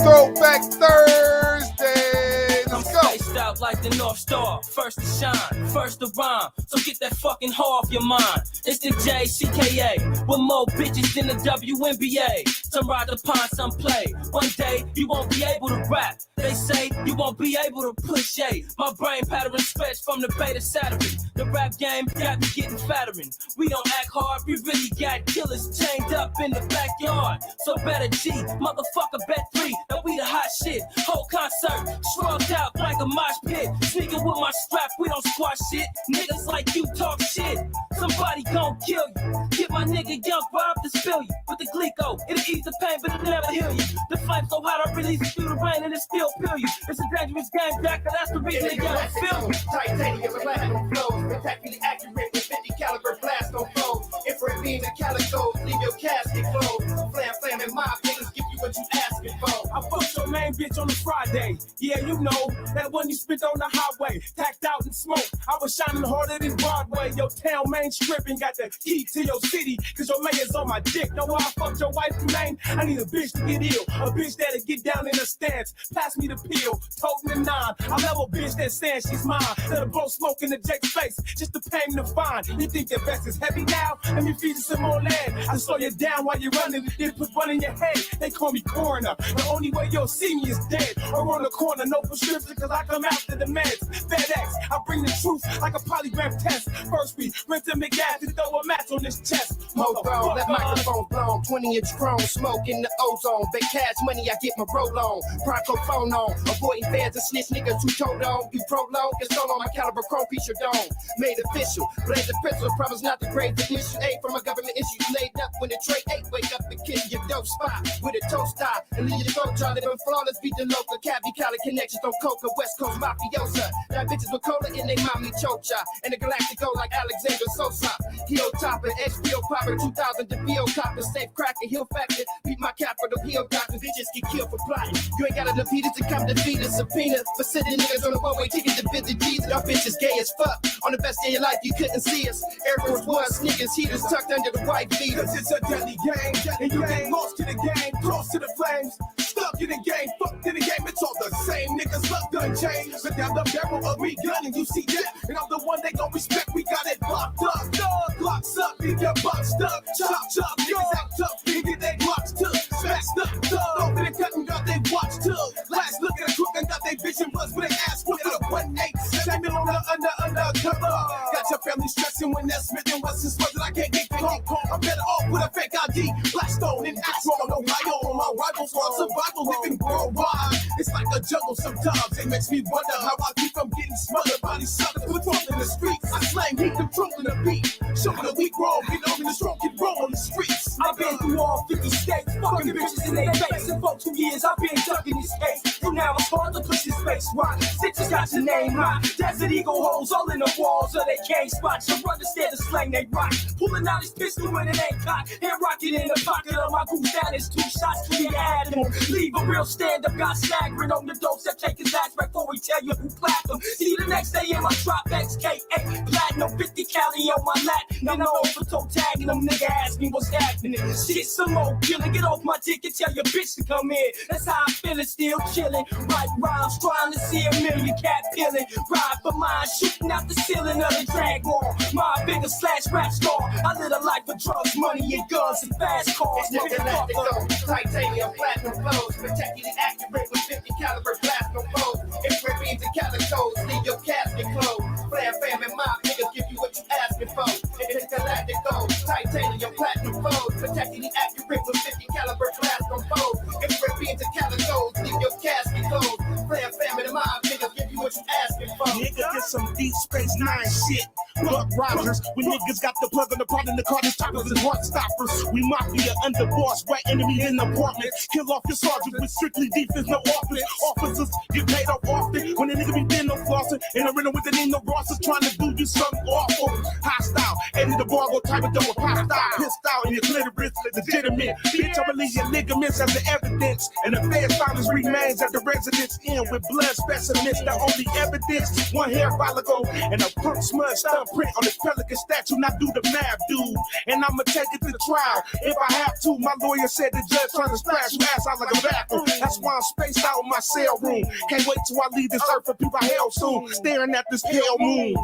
[SPEAKER 1] Throwback Thursday. Let's go.
[SPEAKER 7] Spaced out like the North Star, first to shine, first to rhyme. So get that fucking haw off your mind. It's the JCKA with more bitches than the WNBA. Some ride upon some play. One day you won't be able to rap. They say you won't be able to push A. My brain pattern stretch from the beta Saturn. The rap game got me getting fattering. We don't act hard, we really got killers chained up in the backyard. So better G, motherfucker bet 3 that we the hot shit. Whole concert shrugged out like a mosh pit. Sneaking with my strap, we don't squash shit. Niggas like you talk shit. Somebody gon' kill you. Get my nigga Young Bob to spill you. With the Glico, it'll ease the pain, but it'll never heal you. The flame so hot, I release it through the rain and it still peel you. It's a dangerous game, Jack, that's the reason they gotta feel me.
[SPEAKER 11] Titanium platinum flows, spectacularly accurate with 50 caliber blast on flow. Infrared beam and calicos, leave your casket closed. Flam and mob niggas give you what you asking for.
[SPEAKER 7] I fucked your main bitch on a Friday. Yeah, you know, that one you spit on the highway. Tacked out in smoke. I was shining harder than Broadway. Your town main stripping got the key to your city. Cause your mayor's on my dick. Know why I fucked your wife name? I need a bitch to get ill. A bitch that'll get down in her stance. Pass me the pill. Toting the 9. I love a bitch that says she's mine. That'll blow smoke in the Jake's face. Just to pay me to find. You think your vest is heavy now? Let me feed you some more land. I slow you down while you're running. Then put one in your head. They call me coroner. The only way you'll see me is dead. Or on the corner. No prescription cause I come after the meds. FedEx. I bring the truth like a polygraph test. First we rent to McGaff and throw a match on this chest.
[SPEAKER 11] Mofo, that microphone blown, 20-inch chrome, smoke in the ozone. Big cash money, I get my roll on. Bronco phone on, avoiding fans and snitch niggas who told on. You prolong, it's all on my caliber chrome piece your dome. Made official, blaze the pistol, promise not to grade the issue. A from a government issue, laid up when the tray 8, wake up and kiss your dope spot with a toast tie. And leave your throat dry, living flawless, beat the local Cabby Cali connections on Coca, West Coast mafiosa. That bitches with cola in they mommy chocha. And the galactic go like Alexander Sosa. Heel topper, HBO popper, 2000 to BO copper, safe cracker, heel factor. Beat my capital, heel doctor, bitches get killed for plotting. You ain't got enough heaters to come defeat a subpoena. For sitting niggas on the one-way ticket to visit Jesus. Y'all bitches gay as fuck. On the best day of your life, you couldn't see us. Air Force One, sneakers, heaters tucked under the white beaters.
[SPEAKER 7] Cause it's a deadly game, and you get lost to the game, cross to the flames. Stuck in the game, fucked in the game, it's all the same. Niggas luck done change. But down the barrel of me gun and you see that. And I'm the one they gon' respect, we got it locked up. Dog, locks up, leave your boxed up. Chop, chop, niggas act tough, they get they blocks took. Smashed up, dog, open the cut and got they watch took. Last look at a crook and got they bitch and buzz with an ass whipped up 1-8. Samuel on the undercover. Got your family stressing when that Smith and Wesson sweating, I can't get caught. I'm better off with a fake ID. Blackstone and Astro, no Ohio, on my rivals for survival living worldwide. It's like a jungle sometimes. It makes me wonder how I keep from getting smothered by these suckers patrolling the streets. I slang heat, controlling the beat. Showing the weak roll, get over the stroke and roll on the streets. I've been through all 50 states, fucking bitches in their face. In 2 years, I've been ducking these skates. And now it's hard to push this face. Why? 6
[SPEAKER 11] just got your name hot. Desert Eagle holes all in the walls, so they can't spot. Your brother scared to slang they rock. Pulling out his pistol when it ain't cocked. Hand rocket in the pocket of my goose. That is 2 shots to the animal. Leave a real stand-up, got staggering on the dope that take his ass back before we tell you who clapped him. See the next day in my drop XK8 platinum 50 cali on my lap. Now I'm over toe tagging them. Nigga ask me what's happening. Shit, some more killing. Get off my dick and tell your bitch to come in. That's how I'm feeling, still chilling. Right rhymes, trying to see a million cat peeling. Ride for mine, shooting out the ceiling of the drag war. My bigger slash rap star. I live a life of drugs, money, and guns and fast cars. Motherfucker. Titanium, platinum flows, particularly accurate with 50 caliber blast no foes. If we're beans and calicos, leave your casket closed. Flam, fam, and mob niggas give you what you asking for. It's galactic gold, titanium, platinum flows, particularly accurate with 50 caliber blast no foes. If we're beans and calicos, leave your casket closed. Flam, fam, and mob niggas give you what you asking for.
[SPEAKER 12] Nigga, get some Deep Space Nine shit. Buck Rogers, when niggas got the plug on the part in the car, the choppers and heart stoppers. We mafia under boss, right enemy in the apartment. Kill off your sergeant with strictly defense, no offense. Officers get paid up often when a nigga be thin, no flossing. And I'm running with the name, no bosses trying to do you something awful. Hostile, Eddie the bar, go type of double pop style. Pissed out in your clitoris, legitimate. Bitch, I'ma leave your ligaments as the evidence. And the feds found his remains at the residence inn with blood specimens. The only evidence, one hair follicle and a punk smudge thumbprint on his pelican statue. Now do the math, dude. And I'ma take it to trial if I have to. My lawyer said the judge trying to splash your ass out like a bathroom. That's why I'm spaced out in my cell room. Can't wait till I leave this earth for people hell soon. Staring at this pale moon.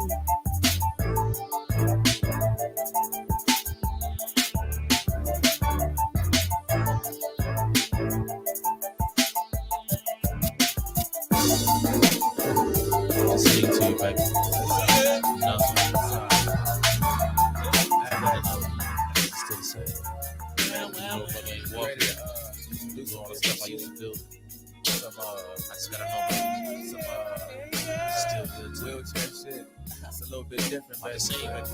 [SPEAKER 13] Speak to you, baby. No. Still the same. Man, ain't walking. Do all the stuff I used to do. Some, I just gotta know some, still good too. Wheelchair shit. That's a little bit different, man.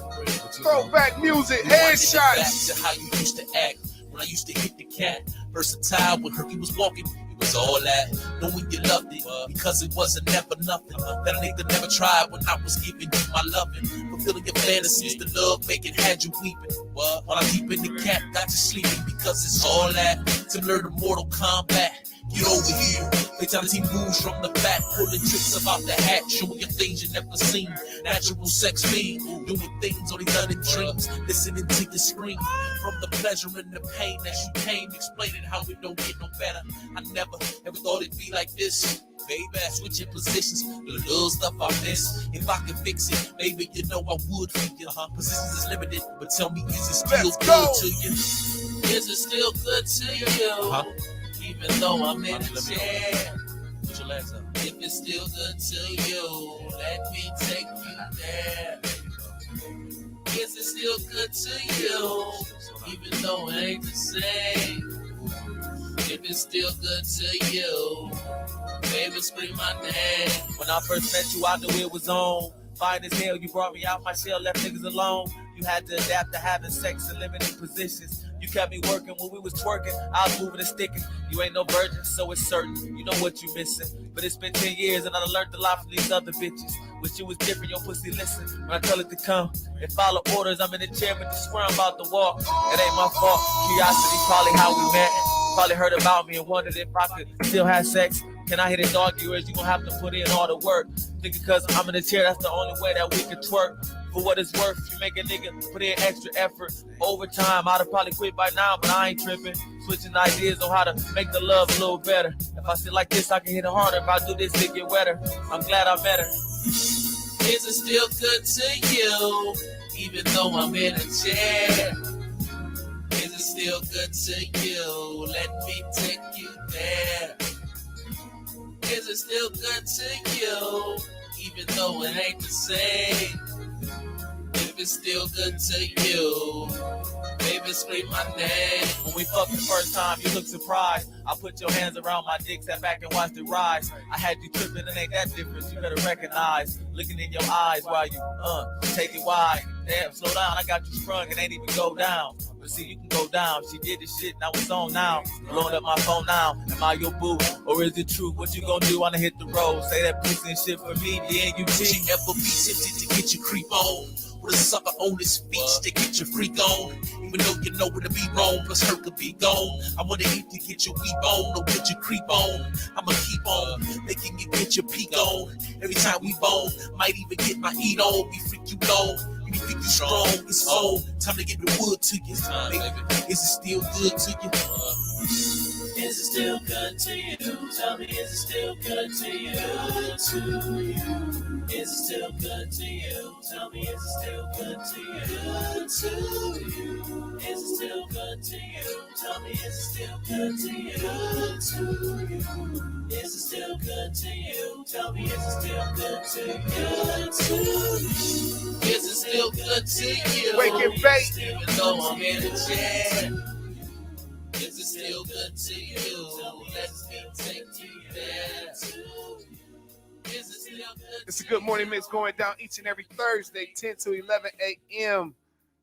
[SPEAKER 1] Throwback music, headshots.
[SPEAKER 13] Back to how you used to act when I used to hit the cat. Versatile when Herky was walking. Was all that, knowing you loved it, because it wasn't never nothing that a nigga never tried when I was giving you my loving, fulfilling your fantasies, the love making had you weeping, while I'm deep in the cat, got you sleeping, because it's all that, similar to Mortal Kombat. Get over here. Fatality moves from the back, pulling tricks about the hat, showing you things you never seen. Natural sex fiend, doing things only done in dreams. Listening to you scream from the pleasure and the pain as you came, explaining how it don't get no better. I never ever thought it'd be like this. Baby, switching positions, the little stuff I miss. If I can fix it, maybe you know I would for you. Positions is limited, but tell me, is it still good to you? Is it still good to you? Even though I'm in a chair, put your legs up. If it's still good to you, let me take you there. Is it still good to you? Even though it ain't the same. If it's still good to you, baby, scream my name.
[SPEAKER 14] When I first met you, I knew it was on. Fine as hell, you brought me out my shell, left niggas alone. You had to adapt to having sex in limited positions. You kept me working when we was twerking. I was moving and sticking. You ain't no virgin, so it's certain. You know what you missing. But it's been 10 years and I done learned a lot from these other bitches. Wish you was different, your pussy listen. When I tell it to come and follow orders, I'm in the chair with the square, I'm about to walk. It ain't my fault. Curiosity, probably how we met. Probably heard about me and wondered if I could still have sex. Can I hit a dog you? You gonna have to put in all the work. Thinking cause I'm in the chair, that's the only way that we can twerk. For what it's worth, you make a nigga put in extra effort. Overtime, I'd have probably quit by now, but I ain't tripping. Switching ideas on how to make the love a little better. If I sit like this, I can hit it harder. If I do this, it get wetter. I'm glad I met her.
[SPEAKER 13] Is it still good to you? Even though I'm in a chair. Is it still good to you? Let me take you there. Is it still good to you? Even though it ain't the same. If it's still good to you, baby, scream my name.
[SPEAKER 14] When we fucked the first time, you looked surprised. I put your hands around my dick, sat back and watched it rise. I had you tripping, it ain't that difference. You better recognize, looking in your eyes while you take it wide. damn, slow down, I got you sprung, it ain't even go down. But see, you can go down. She did this shit, now it's on now. Blowing up my phone now. Am I your boo? Or is it true? What you gonna do? Wanna hit the road? Say that pussy and shit for me, then you cheat.
[SPEAKER 13] She ever be tempted to get your creep on. With a sucker on his speech to get your freak on. Even though you know it'll be wrong, plus her could be gone. I wanna eat to get your weep on, or get your creep on. I'ma keep on, making you get your peak on. Every time we bone, might even get my eat on. We freak you low, we freak you strong. It's on, time to get the wood to you. Baby, is it still good to you? Is it still good to you? Tell me, is it still good to you? Is it still good to you? Tell me, is it still good to you? Is it still good to you? Tell me, is it still good to you? Is it still good to you? Tell me, is it still good to you? Is it still good to you?
[SPEAKER 1] Wake and bake.
[SPEAKER 13] Even though I'm in a jet. Is it still good to you? Let me take you there. Is it still good?
[SPEAKER 1] It's a Good Morning Mix going down each and every Thursday, 10 to 11 a.m.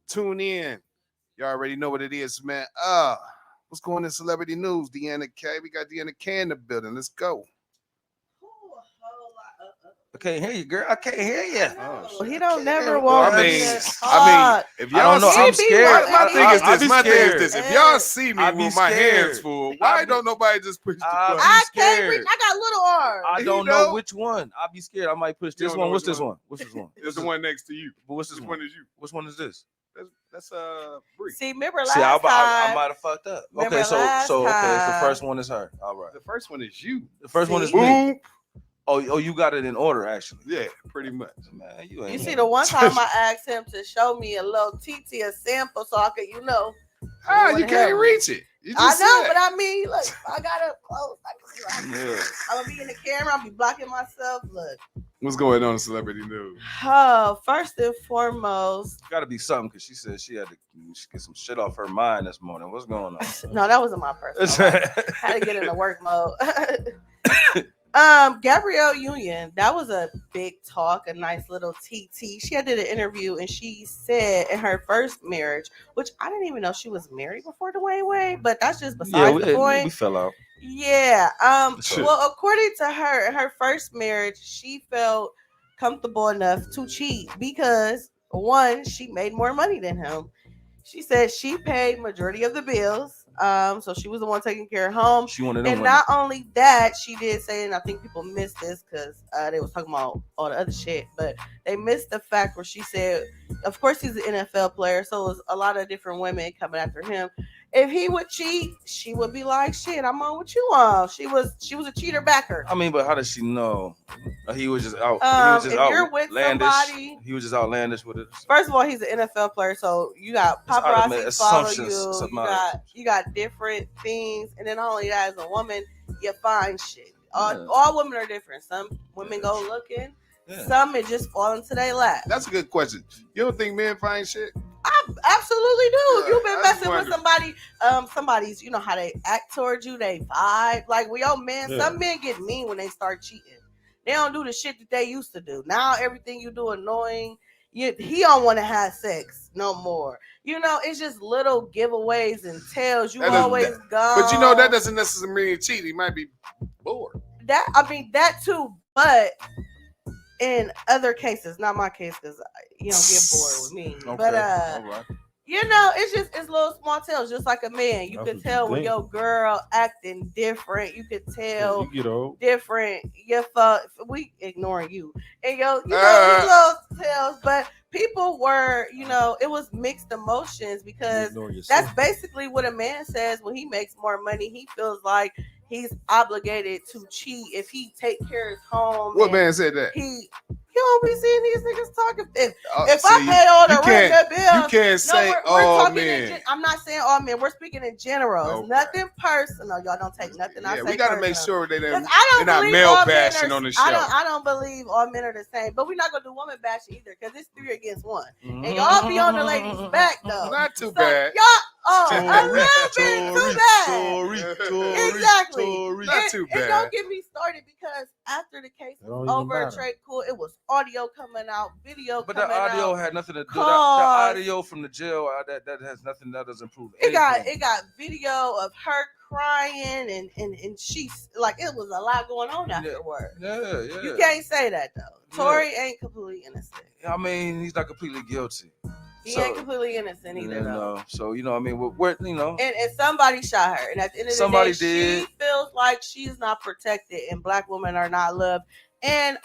[SPEAKER 1] Tune in. You already know what it is, man. What's going on in celebrity news? Deanna K. We got Deanna K in the building. Let's go.
[SPEAKER 9] I can't hear you, girl. I can't hear you.
[SPEAKER 10] Oh, he don't never want
[SPEAKER 1] I mean, if y'all
[SPEAKER 9] I don't know.
[SPEAKER 1] see
[SPEAKER 9] I'm
[SPEAKER 1] me,
[SPEAKER 9] scared.
[SPEAKER 1] my thing is
[SPEAKER 9] I
[SPEAKER 1] this.
[SPEAKER 9] be
[SPEAKER 1] My thing is
[SPEAKER 9] scared.
[SPEAKER 1] this. If y'all see me
[SPEAKER 9] I be
[SPEAKER 1] with my
[SPEAKER 9] scared.
[SPEAKER 1] hands full, why don't nobody just push the button?
[SPEAKER 10] I can't reach. I got little arms.
[SPEAKER 9] I don't know which one. I'll be scared. I might push this one. What's this one? What's this one?
[SPEAKER 1] It's the one next to you.
[SPEAKER 9] But what's this
[SPEAKER 1] Which
[SPEAKER 9] one?
[SPEAKER 1] one is you?
[SPEAKER 9] Which one is this?
[SPEAKER 1] That's Bree.
[SPEAKER 10] See, remember last
[SPEAKER 9] See, I
[SPEAKER 10] time?
[SPEAKER 9] might have fucked up.
[SPEAKER 10] Remember
[SPEAKER 9] Okay, so
[SPEAKER 10] last
[SPEAKER 9] okay, the
[SPEAKER 10] time?
[SPEAKER 9] first one is her. All right.
[SPEAKER 1] The first one is you.
[SPEAKER 9] The first one is
[SPEAKER 1] Boom.
[SPEAKER 9] me. Oh, you got it in order, actually.
[SPEAKER 1] Yeah, pretty much.
[SPEAKER 9] Man,
[SPEAKER 10] You
[SPEAKER 9] ain't
[SPEAKER 10] see, the one time I asked him to show me a little TT, a sample, so I could,
[SPEAKER 1] you
[SPEAKER 10] wanna
[SPEAKER 1] can't
[SPEAKER 10] help me.
[SPEAKER 1] reach it. You
[SPEAKER 10] I
[SPEAKER 1] just
[SPEAKER 10] know,
[SPEAKER 1] said.
[SPEAKER 10] but I mean, look, I got up close. I'm gonna be in the camera. I'm be blocking myself. Look.
[SPEAKER 1] What's going on in celebrity news?
[SPEAKER 10] First and foremost,
[SPEAKER 9] Got to be something because she said she had to get some shit off her mind this morning. What's going on?
[SPEAKER 10] no, that wasn't my personal life. Had to get into work mode. Gabrielle Union, that was a big talk, a nice little TT. She did an interview and she said in her first marriage, which I didn't even know she was married before Dwayne Wade, but that's just besides the point.
[SPEAKER 9] We fell out.
[SPEAKER 10] Yeah. Well, according to her, in her first marriage, she felt comfortable enough to cheat because one, she made more money than him. She said she paid majority of the bills. So she was the one taking care of home.
[SPEAKER 9] She wanted
[SPEAKER 10] and not only that, she did say, and I think people missed this because they was talking about all the other shit, but they missed the fact where she said, of course he's an NFL player, so it was a lot of different women coming after him. If he would cheat, she would be like, shit, I'm on what you on. She was a cheater backer.
[SPEAKER 9] I mean, but how does she know? He was just out.
[SPEAKER 10] If you're with somebody,
[SPEAKER 9] he was just outlandish with it.
[SPEAKER 10] First of all, he's an NFL player, so you got paparazzi follow you. You got different things, and then not only that, as a woman, you find shit. All women are different. Some women go looking. Yeah. Some it just fall into their lap.
[SPEAKER 1] That's a good question. You don't think men find shit?
[SPEAKER 10] I absolutely do. Yeah, you've been messing with somebody, somebody's, you know how they act towards you, they vibe. Like we all men, some men get mean when they start cheating. They don't do the shit that they used to do. Now everything you do annoying. He don't want to have sex no more. It's just little giveaways and tells. You always go.
[SPEAKER 1] But that doesn't necessarily mean cheat. He might be bored.
[SPEAKER 10] That too. But in other cases, not my case, because you don't get bored with me. Okay. But all right. It's little small tells, just like a man. You could tell when your girl acting different. You could tell different. We ignoring you, and these little tells. But people were, it was mixed emotions because that's basically what a man says when he makes more money. He feels like he's obligated to cheat if he take care of his home.
[SPEAKER 1] What man said that?
[SPEAKER 10] You don't be seeing these niggas talking. If I pay all the rent and bills,
[SPEAKER 1] you can't say all men.
[SPEAKER 10] I'm not saying all men. We're speaking in general. Okay. It's nothing personal. Y'all don't take nothing. I say
[SPEAKER 1] we got to make sure they're not
[SPEAKER 10] male
[SPEAKER 1] bashing on the show.
[SPEAKER 10] I don't believe all men are the same, but we're not gonna do woman bashing either because it's 3 against 1, and y'all be on the ladies' back though.
[SPEAKER 1] Not too bad.
[SPEAKER 10] Oh, a little bit too bad. Exactly.
[SPEAKER 1] Not too bad.
[SPEAKER 10] And don't get me started because after the case was over at Trade Cool, it was audio coming out, video
[SPEAKER 9] But
[SPEAKER 10] coming out.
[SPEAKER 9] the audio had nothing to do. The audio from the jail that has nothing. That doesn't prove anything.
[SPEAKER 10] It got video of her crying and she's like it was a lot going on afterwards.
[SPEAKER 9] Yeah.
[SPEAKER 10] You can't say that though. Tory ain't completely innocent.
[SPEAKER 9] I mean, he's not completely guilty.
[SPEAKER 10] He ain't completely innocent either, though.
[SPEAKER 9] So you know, I mean, we're you know,
[SPEAKER 10] and somebody shot her, and at the end of the day, she feels like she's not protected, and black women are not loved. And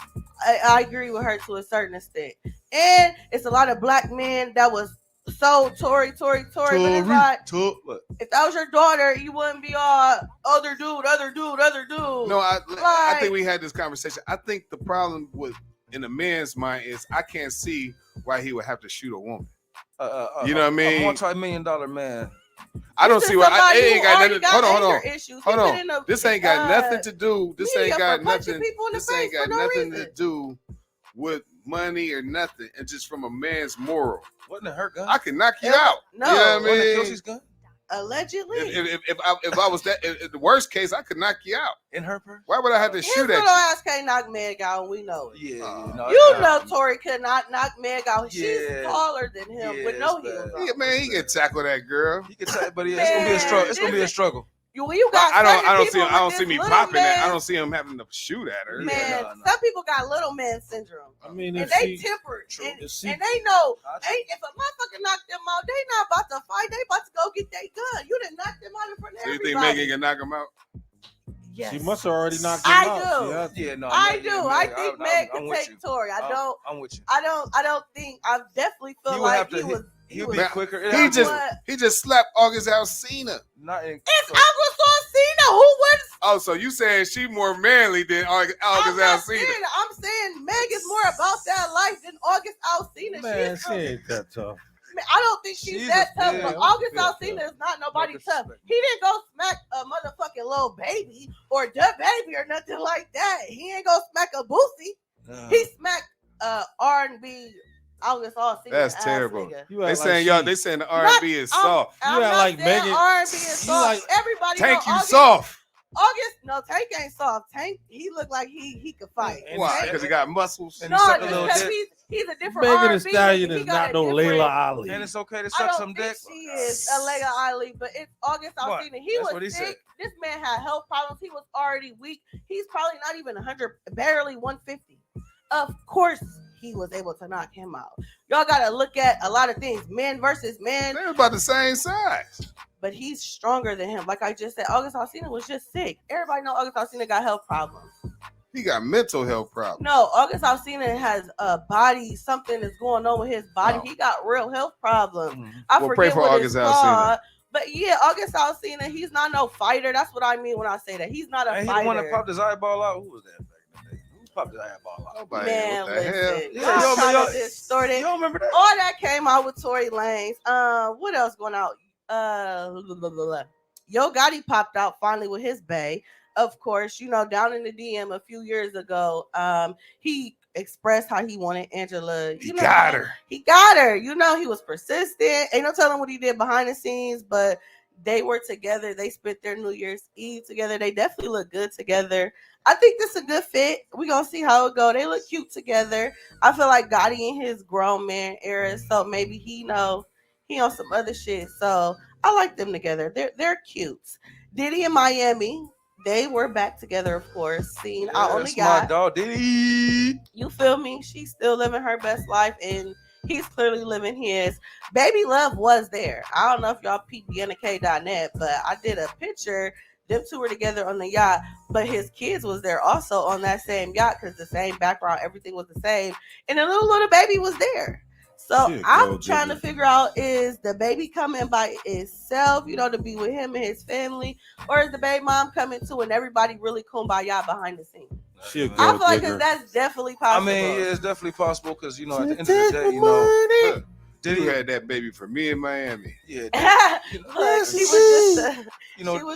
[SPEAKER 10] I agree with her to a certain extent. And it's a lot of black men that was so Tory, but it's like if that was your daughter, you wouldn't be all other dude.
[SPEAKER 1] No, I think we had this conversation. I think the problem with in a man's mind is I can't see why he would have to shoot a woman. You know what I mean?
[SPEAKER 9] A multi-million-dollar man.
[SPEAKER 1] I don't see why. It ain't got nothing. Hold on. This ain't got nothing to do. This ain't got nothing. This ain't got nothing to do with money or nothing. And just from a man's moral.
[SPEAKER 9] Wasn't it her gun?
[SPEAKER 1] I could knock you out.
[SPEAKER 10] No,
[SPEAKER 1] you know what I mean?
[SPEAKER 9] Kelsey's gun?
[SPEAKER 10] Allegedly.
[SPEAKER 1] If I was that, in the worst case, I could knock you out.
[SPEAKER 9] In her purse?
[SPEAKER 1] Why would I have to shoot at you?
[SPEAKER 10] His little ass can't knock Meg out, and we know it.
[SPEAKER 9] Yeah.
[SPEAKER 10] know Tory could not knock Meg out. She's taller than him with no heels on.
[SPEAKER 1] Yeah, man, he can tackle that girl.
[SPEAKER 9] He can tackle, but it's gonna be a struggle. It's gonna be a struggle.
[SPEAKER 10] You got
[SPEAKER 1] I don't see me popping
[SPEAKER 10] man.
[SPEAKER 1] that. I don't see him having to shoot at her.
[SPEAKER 10] Man, some people got little man syndrome.
[SPEAKER 2] I mean,
[SPEAKER 10] and they tempered. And they know if a motherfucker knock them out, they not about to fight. They about to go get their gun. You done knocked them out in front of everybody.
[SPEAKER 1] So you think Megan can knock him out?
[SPEAKER 10] Yes.
[SPEAKER 2] She must have already knocked him out.
[SPEAKER 10] I do. I think Meg can take Tory.
[SPEAKER 9] I'm with you.
[SPEAKER 10] I don't think. I definitely feel like he was.
[SPEAKER 9] He'll be quicker.
[SPEAKER 1] He just slapped August Alsina.
[SPEAKER 10] It's August Alsina. Who was?
[SPEAKER 1] Oh, so you saying she more manly than August Alsina?
[SPEAKER 10] I'm saying Meg is more about that life than August Alsina.
[SPEAKER 2] Man, she ain't that tough.
[SPEAKER 10] I don't think she's that tough. But August Alsina is not nobody tough. He didn't go smack a motherfucking little baby or the baby or nothing like that. He ain't go smack a Boosie. He smacked R&B. August Alsina.
[SPEAKER 1] That's terrible. They saying the R&B is soft.
[SPEAKER 10] You act like Megan. R&B is soft. Everybody
[SPEAKER 1] Tank, you
[SPEAKER 10] August,
[SPEAKER 1] soft.
[SPEAKER 10] Tank ain't soft. Tank, he look like he could fight.
[SPEAKER 1] Why? Because he got muscles.
[SPEAKER 10] No, because he's a different
[SPEAKER 2] Megan
[SPEAKER 10] R&B.
[SPEAKER 2] Thee Stallion is not no Layla Ali.
[SPEAKER 9] And it's okay to suck some dick.
[SPEAKER 10] She is a Layla Ali, but it's August Alsina. He was sick. This man had health problems. He was already weak. He's probably not even 100, barely 150. Of course, he was able to knock him out. Y'all gotta look at a lot of things. Men versus men.
[SPEAKER 1] They're about the same size.
[SPEAKER 10] But he's stronger than him. Like I just said, August Alsina was just sick. Everybody know August Alsina got health problems.
[SPEAKER 1] He got mental health problems.
[SPEAKER 10] No, August Alsina has a body, something that's going on with his body. He got real health problems. I forget
[SPEAKER 1] pray for
[SPEAKER 10] what
[SPEAKER 1] August
[SPEAKER 10] it's called.
[SPEAKER 1] Alsina.
[SPEAKER 10] But yeah, August Alsina, he's not no fighter. That's what I mean when I say that. He's not a fighter.
[SPEAKER 9] He the one that popped his eyeball out. Who was that? Popped his eyeball out.
[SPEAKER 10] Man,
[SPEAKER 1] what the
[SPEAKER 10] listen.
[SPEAKER 1] hell?
[SPEAKER 10] You don't remember that? All that came out with Tory Lanez. What else going out? Yo Gotti popped out finally with his bae. Of course, down in the DM a few years ago, he expressed how he wanted Angela.
[SPEAKER 1] He got her.
[SPEAKER 10] He got her. He was persistent. Ain't no telling what he did behind the scenes, but they were together. They spent their New Year's Eve together. They definitely look good together. I think this is a good fit. We're going to see how it go. They look cute together. I feel like Gotti in his grown man era, so maybe he on some other shit. So I like them together. They're cute. Diddy and Miami, they were back together, of course. I only got
[SPEAKER 9] my dog Diddy.
[SPEAKER 10] You feel me? She's still living her best life, and he's clearly living his. Baby Love was there. I don't know if y'all peeped BNK.net, but I did a picture. Them two were together on the yacht, but his kids was there also on that same yacht because the same background, everything was the same. And the little baby was there. So I'm trying to figure out, is the baby coming by itself, to be with him and his family, or is the baby mom coming too and everybody really kumbaya behind the scenes? I feel like that's definitely possible.
[SPEAKER 9] I mean, yeah, it's definitely possible because, at the end of the day,
[SPEAKER 1] Diddy had that baby for me in Miami.
[SPEAKER 9] Yeah.
[SPEAKER 10] She was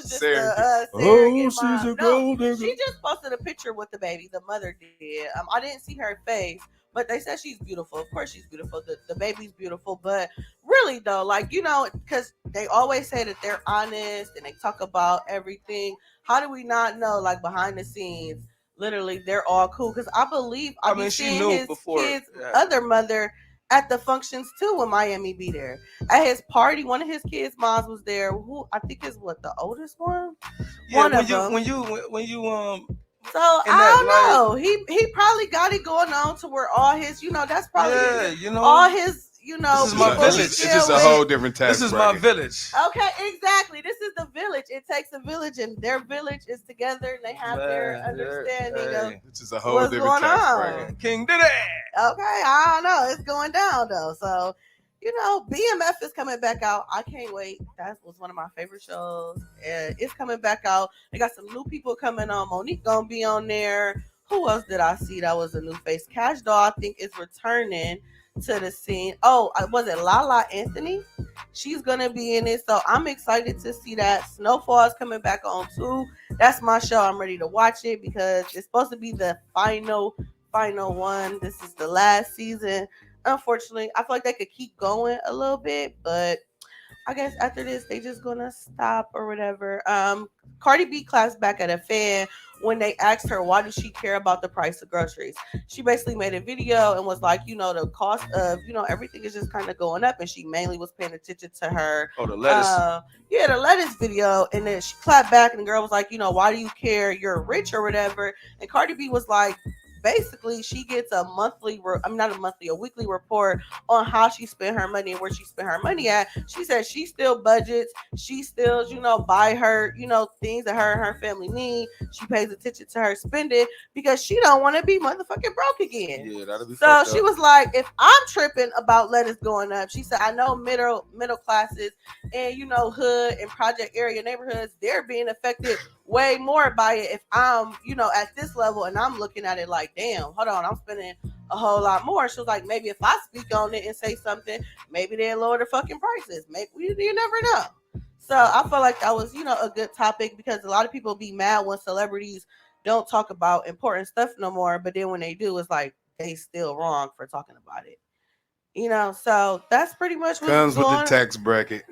[SPEAKER 10] just a mom. She just posted a picture with the baby. The mother did. I didn't see her face, But they said she's beautiful. Of course she's beautiful. The baby's beautiful. But really though, like, because they always say that they're honest and they talk about everything. How do we not know, like, behind the scenes, literally they're all cool? Because I believe I mean,
[SPEAKER 9] she
[SPEAKER 10] seeing
[SPEAKER 9] knew
[SPEAKER 10] his
[SPEAKER 9] before.
[SPEAKER 10] kids' other mother at the functions too when Miami be there. At his party, one of his kids' moms was there. Who I think is the oldest one?
[SPEAKER 9] Yeah,
[SPEAKER 10] one of them.
[SPEAKER 9] when you
[SPEAKER 10] So I don't know. He probably got it going on to where all his, that's probably all his,
[SPEAKER 9] this is my village.
[SPEAKER 1] It's just a whole different tax.
[SPEAKER 9] This is
[SPEAKER 1] bracket.
[SPEAKER 9] my village.
[SPEAKER 10] Okay, exactly. This is the village. It takes a village, and their village is together, and they have their understanding of
[SPEAKER 1] This is a whole
[SPEAKER 10] what's
[SPEAKER 1] different
[SPEAKER 10] going
[SPEAKER 1] tax
[SPEAKER 10] on.
[SPEAKER 1] bracket.
[SPEAKER 9] King did it.
[SPEAKER 10] Okay, I don't know. It's going down though. So, BMF is coming back out. I can't wait. That was one of my favorite shows. It's coming back out. They got some new people coming on. Monique gonna be on there. Who else did I see that was a new face? Cash Doll, I think, is returning to the scene. Oh, was it Lala Anthony? She's gonna be in it. So I'm excited to see that. Snowfall is coming back on too. That's my show. I'm ready to watch it because it's supposed to be the final one. This is the last season. Unfortunately, I feel like they could keep going a little bit, but I guess after this they just gonna stop or whatever. Cardi B claps back at a fan when they asked her why does she care about the price of groceries. She basically made a video and was like, the cost of everything is just kind of going up, and she mainly was paying attention to her
[SPEAKER 9] the lettuce.
[SPEAKER 10] The lettuce video, and then she clapped back and the girl was like, why do you care? You're rich or whatever. And Cardi B was like, basically she gets a weekly report on how she spent her money and where she spent her money at. She said she still budgets, she still buy her things that her and her family need. She pays attention to her spending because she don't want to be motherfucking broke again.
[SPEAKER 9] Yeah, that'll be
[SPEAKER 10] so she was like, if I'm tripping about lettuce going up, she said, I know middle classes and hood and project area neighborhoods, they're being affected way more by it. If I'm at this level and I'm looking at it like, damn, hold on, I'm spending a whole lot more. She was like, maybe if I speak on it and say something, maybe they'll lower the fucking prices. Maybe you never know. So I feel like that was a good topic because a lot of people be mad when celebrities don't talk about important stuff no more, but then when they do, it's like they still wrong for talking about it. So that's pretty much what
[SPEAKER 1] comes with the tax bracket.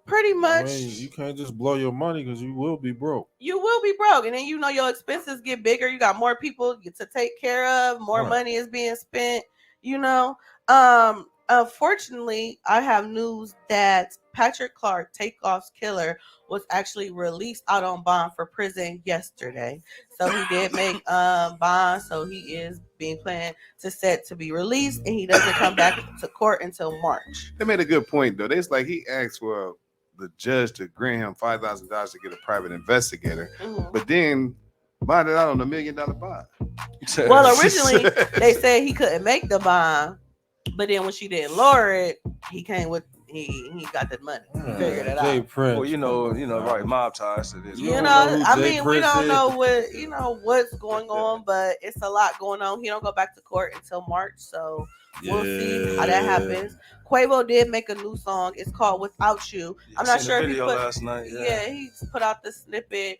[SPEAKER 10] Pretty much.
[SPEAKER 2] I mean, you can't just blow your money because you will be broke.
[SPEAKER 10] You will be broke, and then your expenses get bigger. You got more people to take care of. More money is being spent. Unfortunately, I have news that Patrick Clark, Takeoff's killer, was actually released out on bond for prison yesterday. So he did make bond. So he is being planned to be released, and he doesn't come back to court until March.
[SPEAKER 1] They made a good point though. It's like he asked for the judge to grant him $5,000 to get a private investigator, but then bonded out on $1 million bond.
[SPEAKER 10] Well, originally they said he couldn't make the bond, but then when she didn't lower it, he came with he got the money. He figured it out.
[SPEAKER 9] Well, right, mob ties to this.
[SPEAKER 10] We don't know what's going on, but it's a lot going on. He don't go back to court until March, so we'll see how that happens. Quavo did make a new song. It's called "Without You." I'm not sure if he put
[SPEAKER 9] last night.
[SPEAKER 10] he put out the snippet.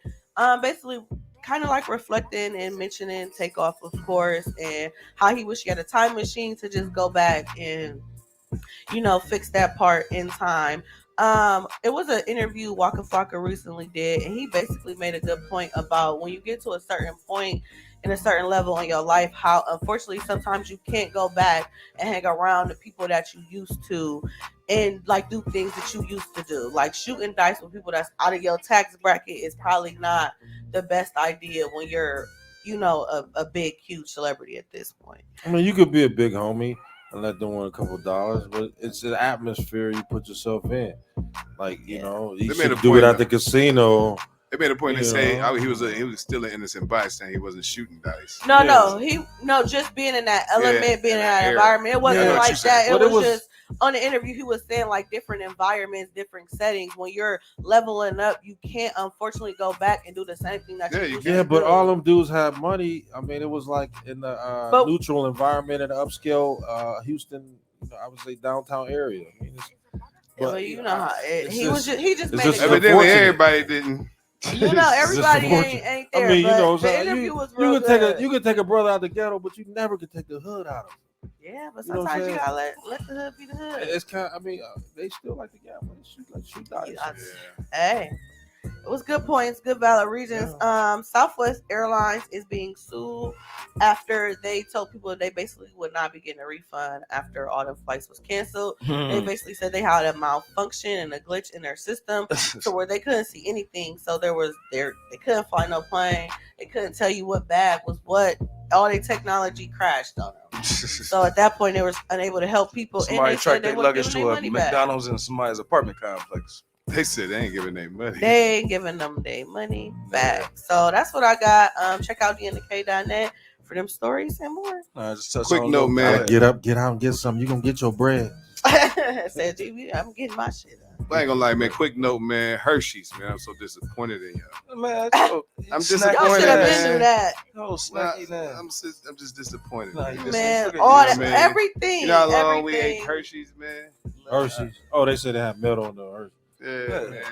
[SPEAKER 10] Basically, kind of like reflecting and mentioning Takeoff, of course, and how he wish he had a time machine to just go back and fix that part in time. It was an interview Waka Flocka recently did, and he basically made a good point about when you get to a certain point in a certain level in your life, how unfortunately sometimes you can't go back and hang around the people that you used to and like do things that you used to do. Like shooting dice with people that's out of your tax bracket is probably not the best idea when you're a big huge celebrity at this point.
[SPEAKER 2] I mean, you could be a big homie and let them win a couple dollars, but it's an atmosphere you put yourself in. Like, you should do it at the casino.
[SPEAKER 1] They made a point to say he was still an innocent bystander. He wasn't shooting dice.
[SPEAKER 10] Just being in that element, being in that environment. It wasn't like that. It was just on the interview. He was saying like different environments, different settings. When you're leveling up, you can't unfortunately go back and do the same thing that you
[SPEAKER 2] do. But all them dudes have money. I mean, it was like in the neutral environment in the upscale Houston. I would say downtown area. I mean,
[SPEAKER 10] he just made it.
[SPEAKER 1] Evidently, everybody didn't.
[SPEAKER 10] You know, everybody ain't there.
[SPEAKER 2] I mean,
[SPEAKER 10] but
[SPEAKER 2] you know,
[SPEAKER 10] the interview was real good.
[SPEAKER 2] You can take a brother out the ghetto, but you never can take the hood out of him.
[SPEAKER 10] Yeah, but
[SPEAKER 2] You know what I'm
[SPEAKER 10] sometimes you
[SPEAKER 2] saying?
[SPEAKER 10] gotta let the hood be the hood.
[SPEAKER 2] It's kind of, I mean, they still like the ghetto. They shoot dice.
[SPEAKER 10] Hey, it was good points, good valid reasons. Southwest Airlines is being sued after they told people they basically would not be getting a refund after all the flights was canceled. They basically said they had a malfunction and a glitch in their system to where they couldn't see anything. So they couldn't fly no plane. They couldn't tell you what bag was what. All their technology crashed on them. So at that point, they were unable to help people.
[SPEAKER 9] Somebody
[SPEAKER 10] and they
[SPEAKER 9] tracked
[SPEAKER 10] said
[SPEAKER 9] their luggage to a McDonald's in somebody's apartment complex.
[SPEAKER 1] They said they ain't giving their money.
[SPEAKER 10] They ain't giving them their money back. So that's what I got. Check out DNK.net for them stories and more.
[SPEAKER 1] Quick note, man.
[SPEAKER 2] Get up, get out, and get something. You gonna get your bread.
[SPEAKER 10] Said GB, I'm getting my shit up.
[SPEAKER 1] I ain't gonna lie, man. Quick note, man. Hershey's, man. I'm so disappointed in y'all.
[SPEAKER 9] Man,
[SPEAKER 1] I'm disappointed.
[SPEAKER 10] Y'all should have been through that.
[SPEAKER 1] I'm just disappointed.
[SPEAKER 10] Man, all that, everything.
[SPEAKER 1] You know how long we ate Hershey's, man?
[SPEAKER 2] Hershey's. Oh, they said they have milk on the Hershey's.
[SPEAKER 1] Yeah, man.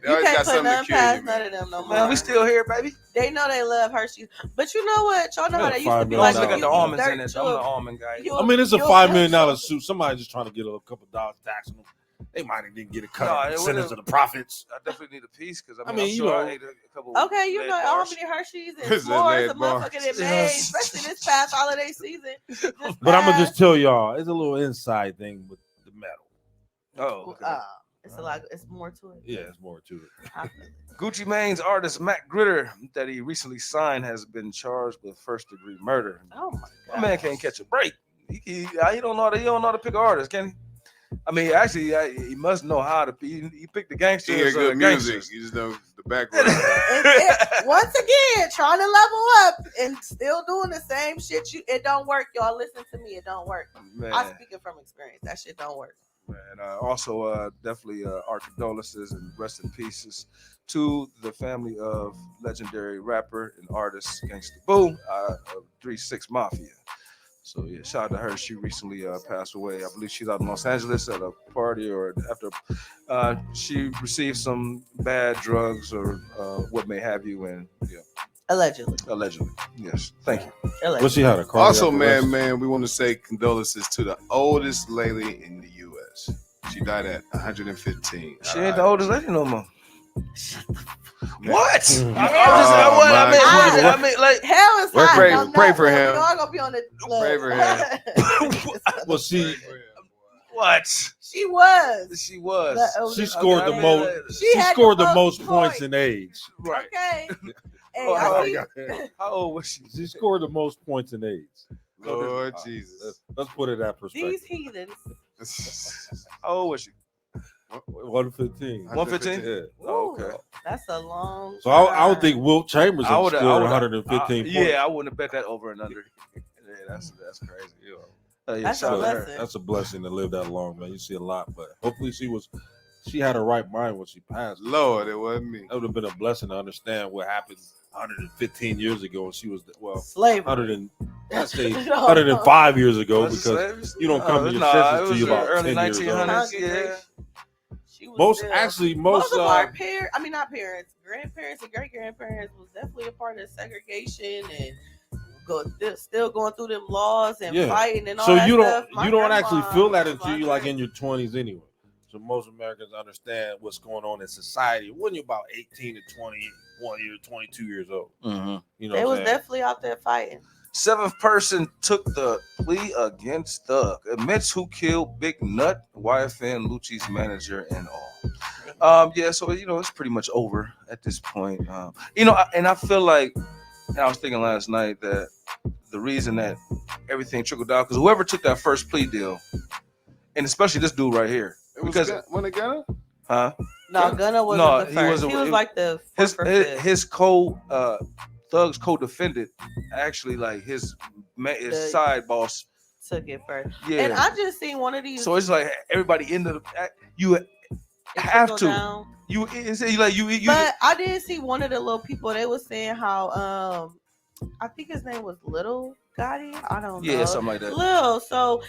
[SPEAKER 10] You can't put none past none of them no more.
[SPEAKER 9] Man, we still here, baby.
[SPEAKER 10] They know they love Hershey's, but you know what? Y'all know how they used to be
[SPEAKER 9] like.
[SPEAKER 10] like.
[SPEAKER 9] Look at the almonds in it. I'm the almond guy.
[SPEAKER 2] I mean, it's a $5 million suit. Somebody just trying to get a couple dollars taxing them. They might have didn't get a cut percentage of the profits.
[SPEAKER 9] I definitely need a piece because I
[SPEAKER 2] mean,
[SPEAKER 9] I'm sure I ate a couple.
[SPEAKER 10] Okay, you know how many Hershey's and s'mores the motherfucker that made, especially this past holiday season.
[SPEAKER 2] But I'm gonna just tell y'all, it's a little inside thing with the metal.
[SPEAKER 9] Oh, okay.
[SPEAKER 10] It's a lot. It's more to it.
[SPEAKER 2] Yeah, it's more to it.
[SPEAKER 9] Gucci Mane's artist Matt Gritter, that he recently signed, has been charged with first-degree murder.
[SPEAKER 10] Oh my god!
[SPEAKER 9] My man can't catch a break. He don't know how to pick an artist, can he? I mean, actually, he must know how to. He picked the gangsters.
[SPEAKER 1] He hear good music. You just know the background.
[SPEAKER 10] Once again, trying to level up and still doing the same shit. It don't work, y'all. Listen to me. It don't work.
[SPEAKER 9] Man.
[SPEAKER 10] I'm speaking from experience. That shit don't work.
[SPEAKER 9] And also, definitely our condolences and rest in pieces to the family of legendary rapper and artist Gangsta Boo of 3-6 Mafia. So yeah, shout out to her. She recently passed away. I believe she's out in Los Angeles at a party or after she received some bad drugs or what may have you. And yeah,
[SPEAKER 10] allegedly,
[SPEAKER 9] yes. Thank you.
[SPEAKER 2] Allegedly. Well, she had a cardiac
[SPEAKER 1] also,
[SPEAKER 2] arrest.
[SPEAKER 1] man, we want to say condolences to the oldest lady in the U.S. She died at 115.
[SPEAKER 9] She ain't the oldest lady no more.
[SPEAKER 1] What?
[SPEAKER 9] I mean, like
[SPEAKER 10] hell is hot.
[SPEAKER 1] Pray for him.
[SPEAKER 10] Y'all gonna be on the
[SPEAKER 1] pray for him.
[SPEAKER 2] Well, she.
[SPEAKER 9] What?
[SPEAKER 10] She was.
[SPEAKER 2] She scored the most. She scored the most points in age.
[SPEAKER 9] Right.
[SPEAKER 10] Okay.
[SPEAKER 9] How old was she?
[SPEAKER 2] She scored the most points in age.
[SPEAKER 1] Lord Jesus.
[SPEAKER 2] Let's put it that perspective.
[SPEAKER 10] These heathens.
[SPEAKER 9] How old was she?
[SPEAKER 2] 115.
[SPEAKER 9] 115?
[SPEAKER 2] Yeah.
[SPEAKER 9] Oh, okay.
[SPEAKER 10] That's a long.
[SPEAKER 2] So I would think Wilt Chambers
[SPEAKER 9] I would
[SPEAKER 2] scored 115 points.
[SPEAKER 9] Yeah, I wouldn't have bet that over and under. Yeah, that's crazy.
[SPEAKER 10] That's a blessing.
[SPEAKER 2] That's a blessing to live that long, man. You see a lot, but hopefully she had a right mind when she passed.
[SPEAKER 1] Lord, it wasn't me.
[SPEAKER 2] That would have been a blessing to understand what happened 115 years ago when she was
[SPEAKER 10] slavery.
[SPEAKER 2] 105 years ago, because you don't come to your senses till you about
[SPEAKER 9] early
[SPEAKER 2] 10 years old.
[SPEAKER 9] 1900s. Yeah.
[SPEAKER 2] Most
[SPEAKER 10] of our parents, not parents, grandparents and great grandparents was definitely a part of segregation and still going through them laws and fighting and all that stuff.
[SPEAKER 2] So you don't actually feel that until you like in your 20s anyway. So most Americans understand what's going on in society when you're about 18 to 21 years, 22 years old.
[SPEAKER 9] Mm-hmm.
[SPEAKER 2] You know,
[SPEAKER 10] they was definitely out there fighting.
[SPEAKER 9] 7th person took the plea against Thug, admits who killed Big Nut, YFN Lucci's manager and all. Yeah, so it's pretty much over at this point. And I feel like, and I was thinking last night that the reason that everything trickled down, because whoever took that first plea deal, and especially this dude right here, because
[SPEAKER 1] when it Gunna?
[SPEAKER 9] Huh?
[SPEAKER 10] No, Gunna wasn't the first. He was like the
[SPEAKER 9] his Thug's co-defendant, actually, like his side boss
[SPEAKER 10] took it first.
[SPEAKER 9] Yeah,
[SPEAKER 10] and I just seen one of these.
[SPEAKER 9] So it's like everybody into the you have to
[SPEAKER 10] down.
[SPEAKER 9] you like you.
[SPEAKER 10] But I did see one of the little people. They was saying how I think his name was Little Gotti. I don't know.
[SPEAKER 9] Yeah, something like that.
[SPEAKER 10] Lil. So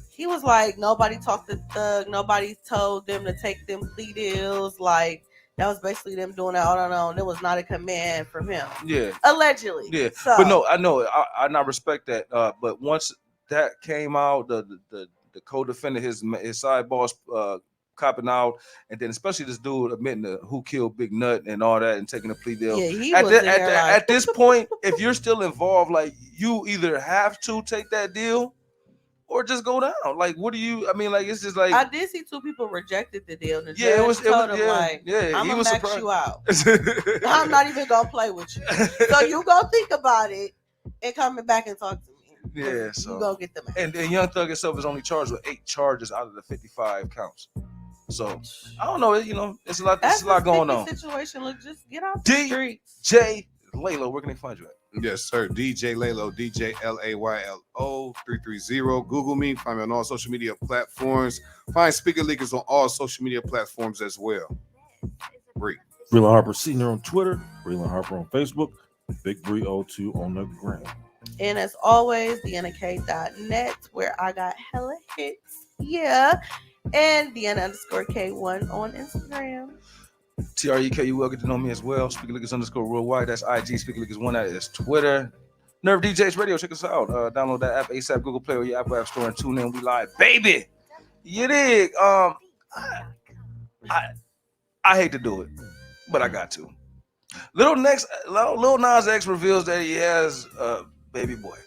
[SPEAKER 10] he was like, nobody talked to Thug. Nobody told them to take them plea deals. Like that was basically them doing that all on their own. It was not a command from him.
[SPEAKER 9] Yeah.
[SPEAKER 10] Allegedly.
[SPEAKER 9] Yeah.
[SPEAKER 10] So,
[SPEAKER 9] But no, I know. I not respect that. But once that came out, the co-defendant, his side boss, copping out, and then especially this dude admitting to who killed Big Nut and all that and taking a plea deal.
[SPEAKER 10] Yeah, he was in there like...
[SPEAKER 9] At this point, if you're still involved, like you either have to take that deal or just go down. Like, what do you? I mean, like it's just like
[SPEAKER 10] I did see 2 people rejected the deal. The
[SPEAKER 9] yeah,
[SPEAKER 10] judge told him like, I'm
[SPEAKER 9] he
[SPEAKER 10] gonna
[SPEAKER 9] was
[SPEAKER 10] max
[SPEAKER 9] surprised.
[SPEAKER 10] you out. I'm not even gonna play with you. So you go think about it and coming back and talk to me.
[SPEAKER 9] Yeah, so
[SPEAKER 10] you go get them.
[SPEAKER 9] And Young Thug himself is only charged with 8 charges out of the 55 counts. So I don't know. You know, it's a lot. It's a lot going on.
[SPEAKER 10] Situation. Look, just get out the streets.
[SPEAKER 9] DJ Laylo, where can they find you at?
[SPEAKER 1] Yes, sir. DJ Laylo, DJLAYLO 330. Google me. Find me on all social media platforms. Find Speaker Leakers on all social media platforms as well. Bree.
[SPEAKER 2] Breland Harper Senior on Twitter. Breland Harper on Facebook. Big Bree 02 on the gram.
[SPEAKER 10] And as always, DeannaK.net, where I got hella hits. Yeah. And Deanna_K1 on Instagram.
[SPEAKER 9] TREK, you will get to know me as well. Speaker Leakers _worldwide. That's IG. Speaker Leakers 1. That is Twitter. Nerve DJs Radio. Check us out. Download that app ASAP, Google Play or your Apple App Store and tune in. We live, baby. You dig? I hate to do it, but I got to. Lil Nas X reveals that he has a baby boy.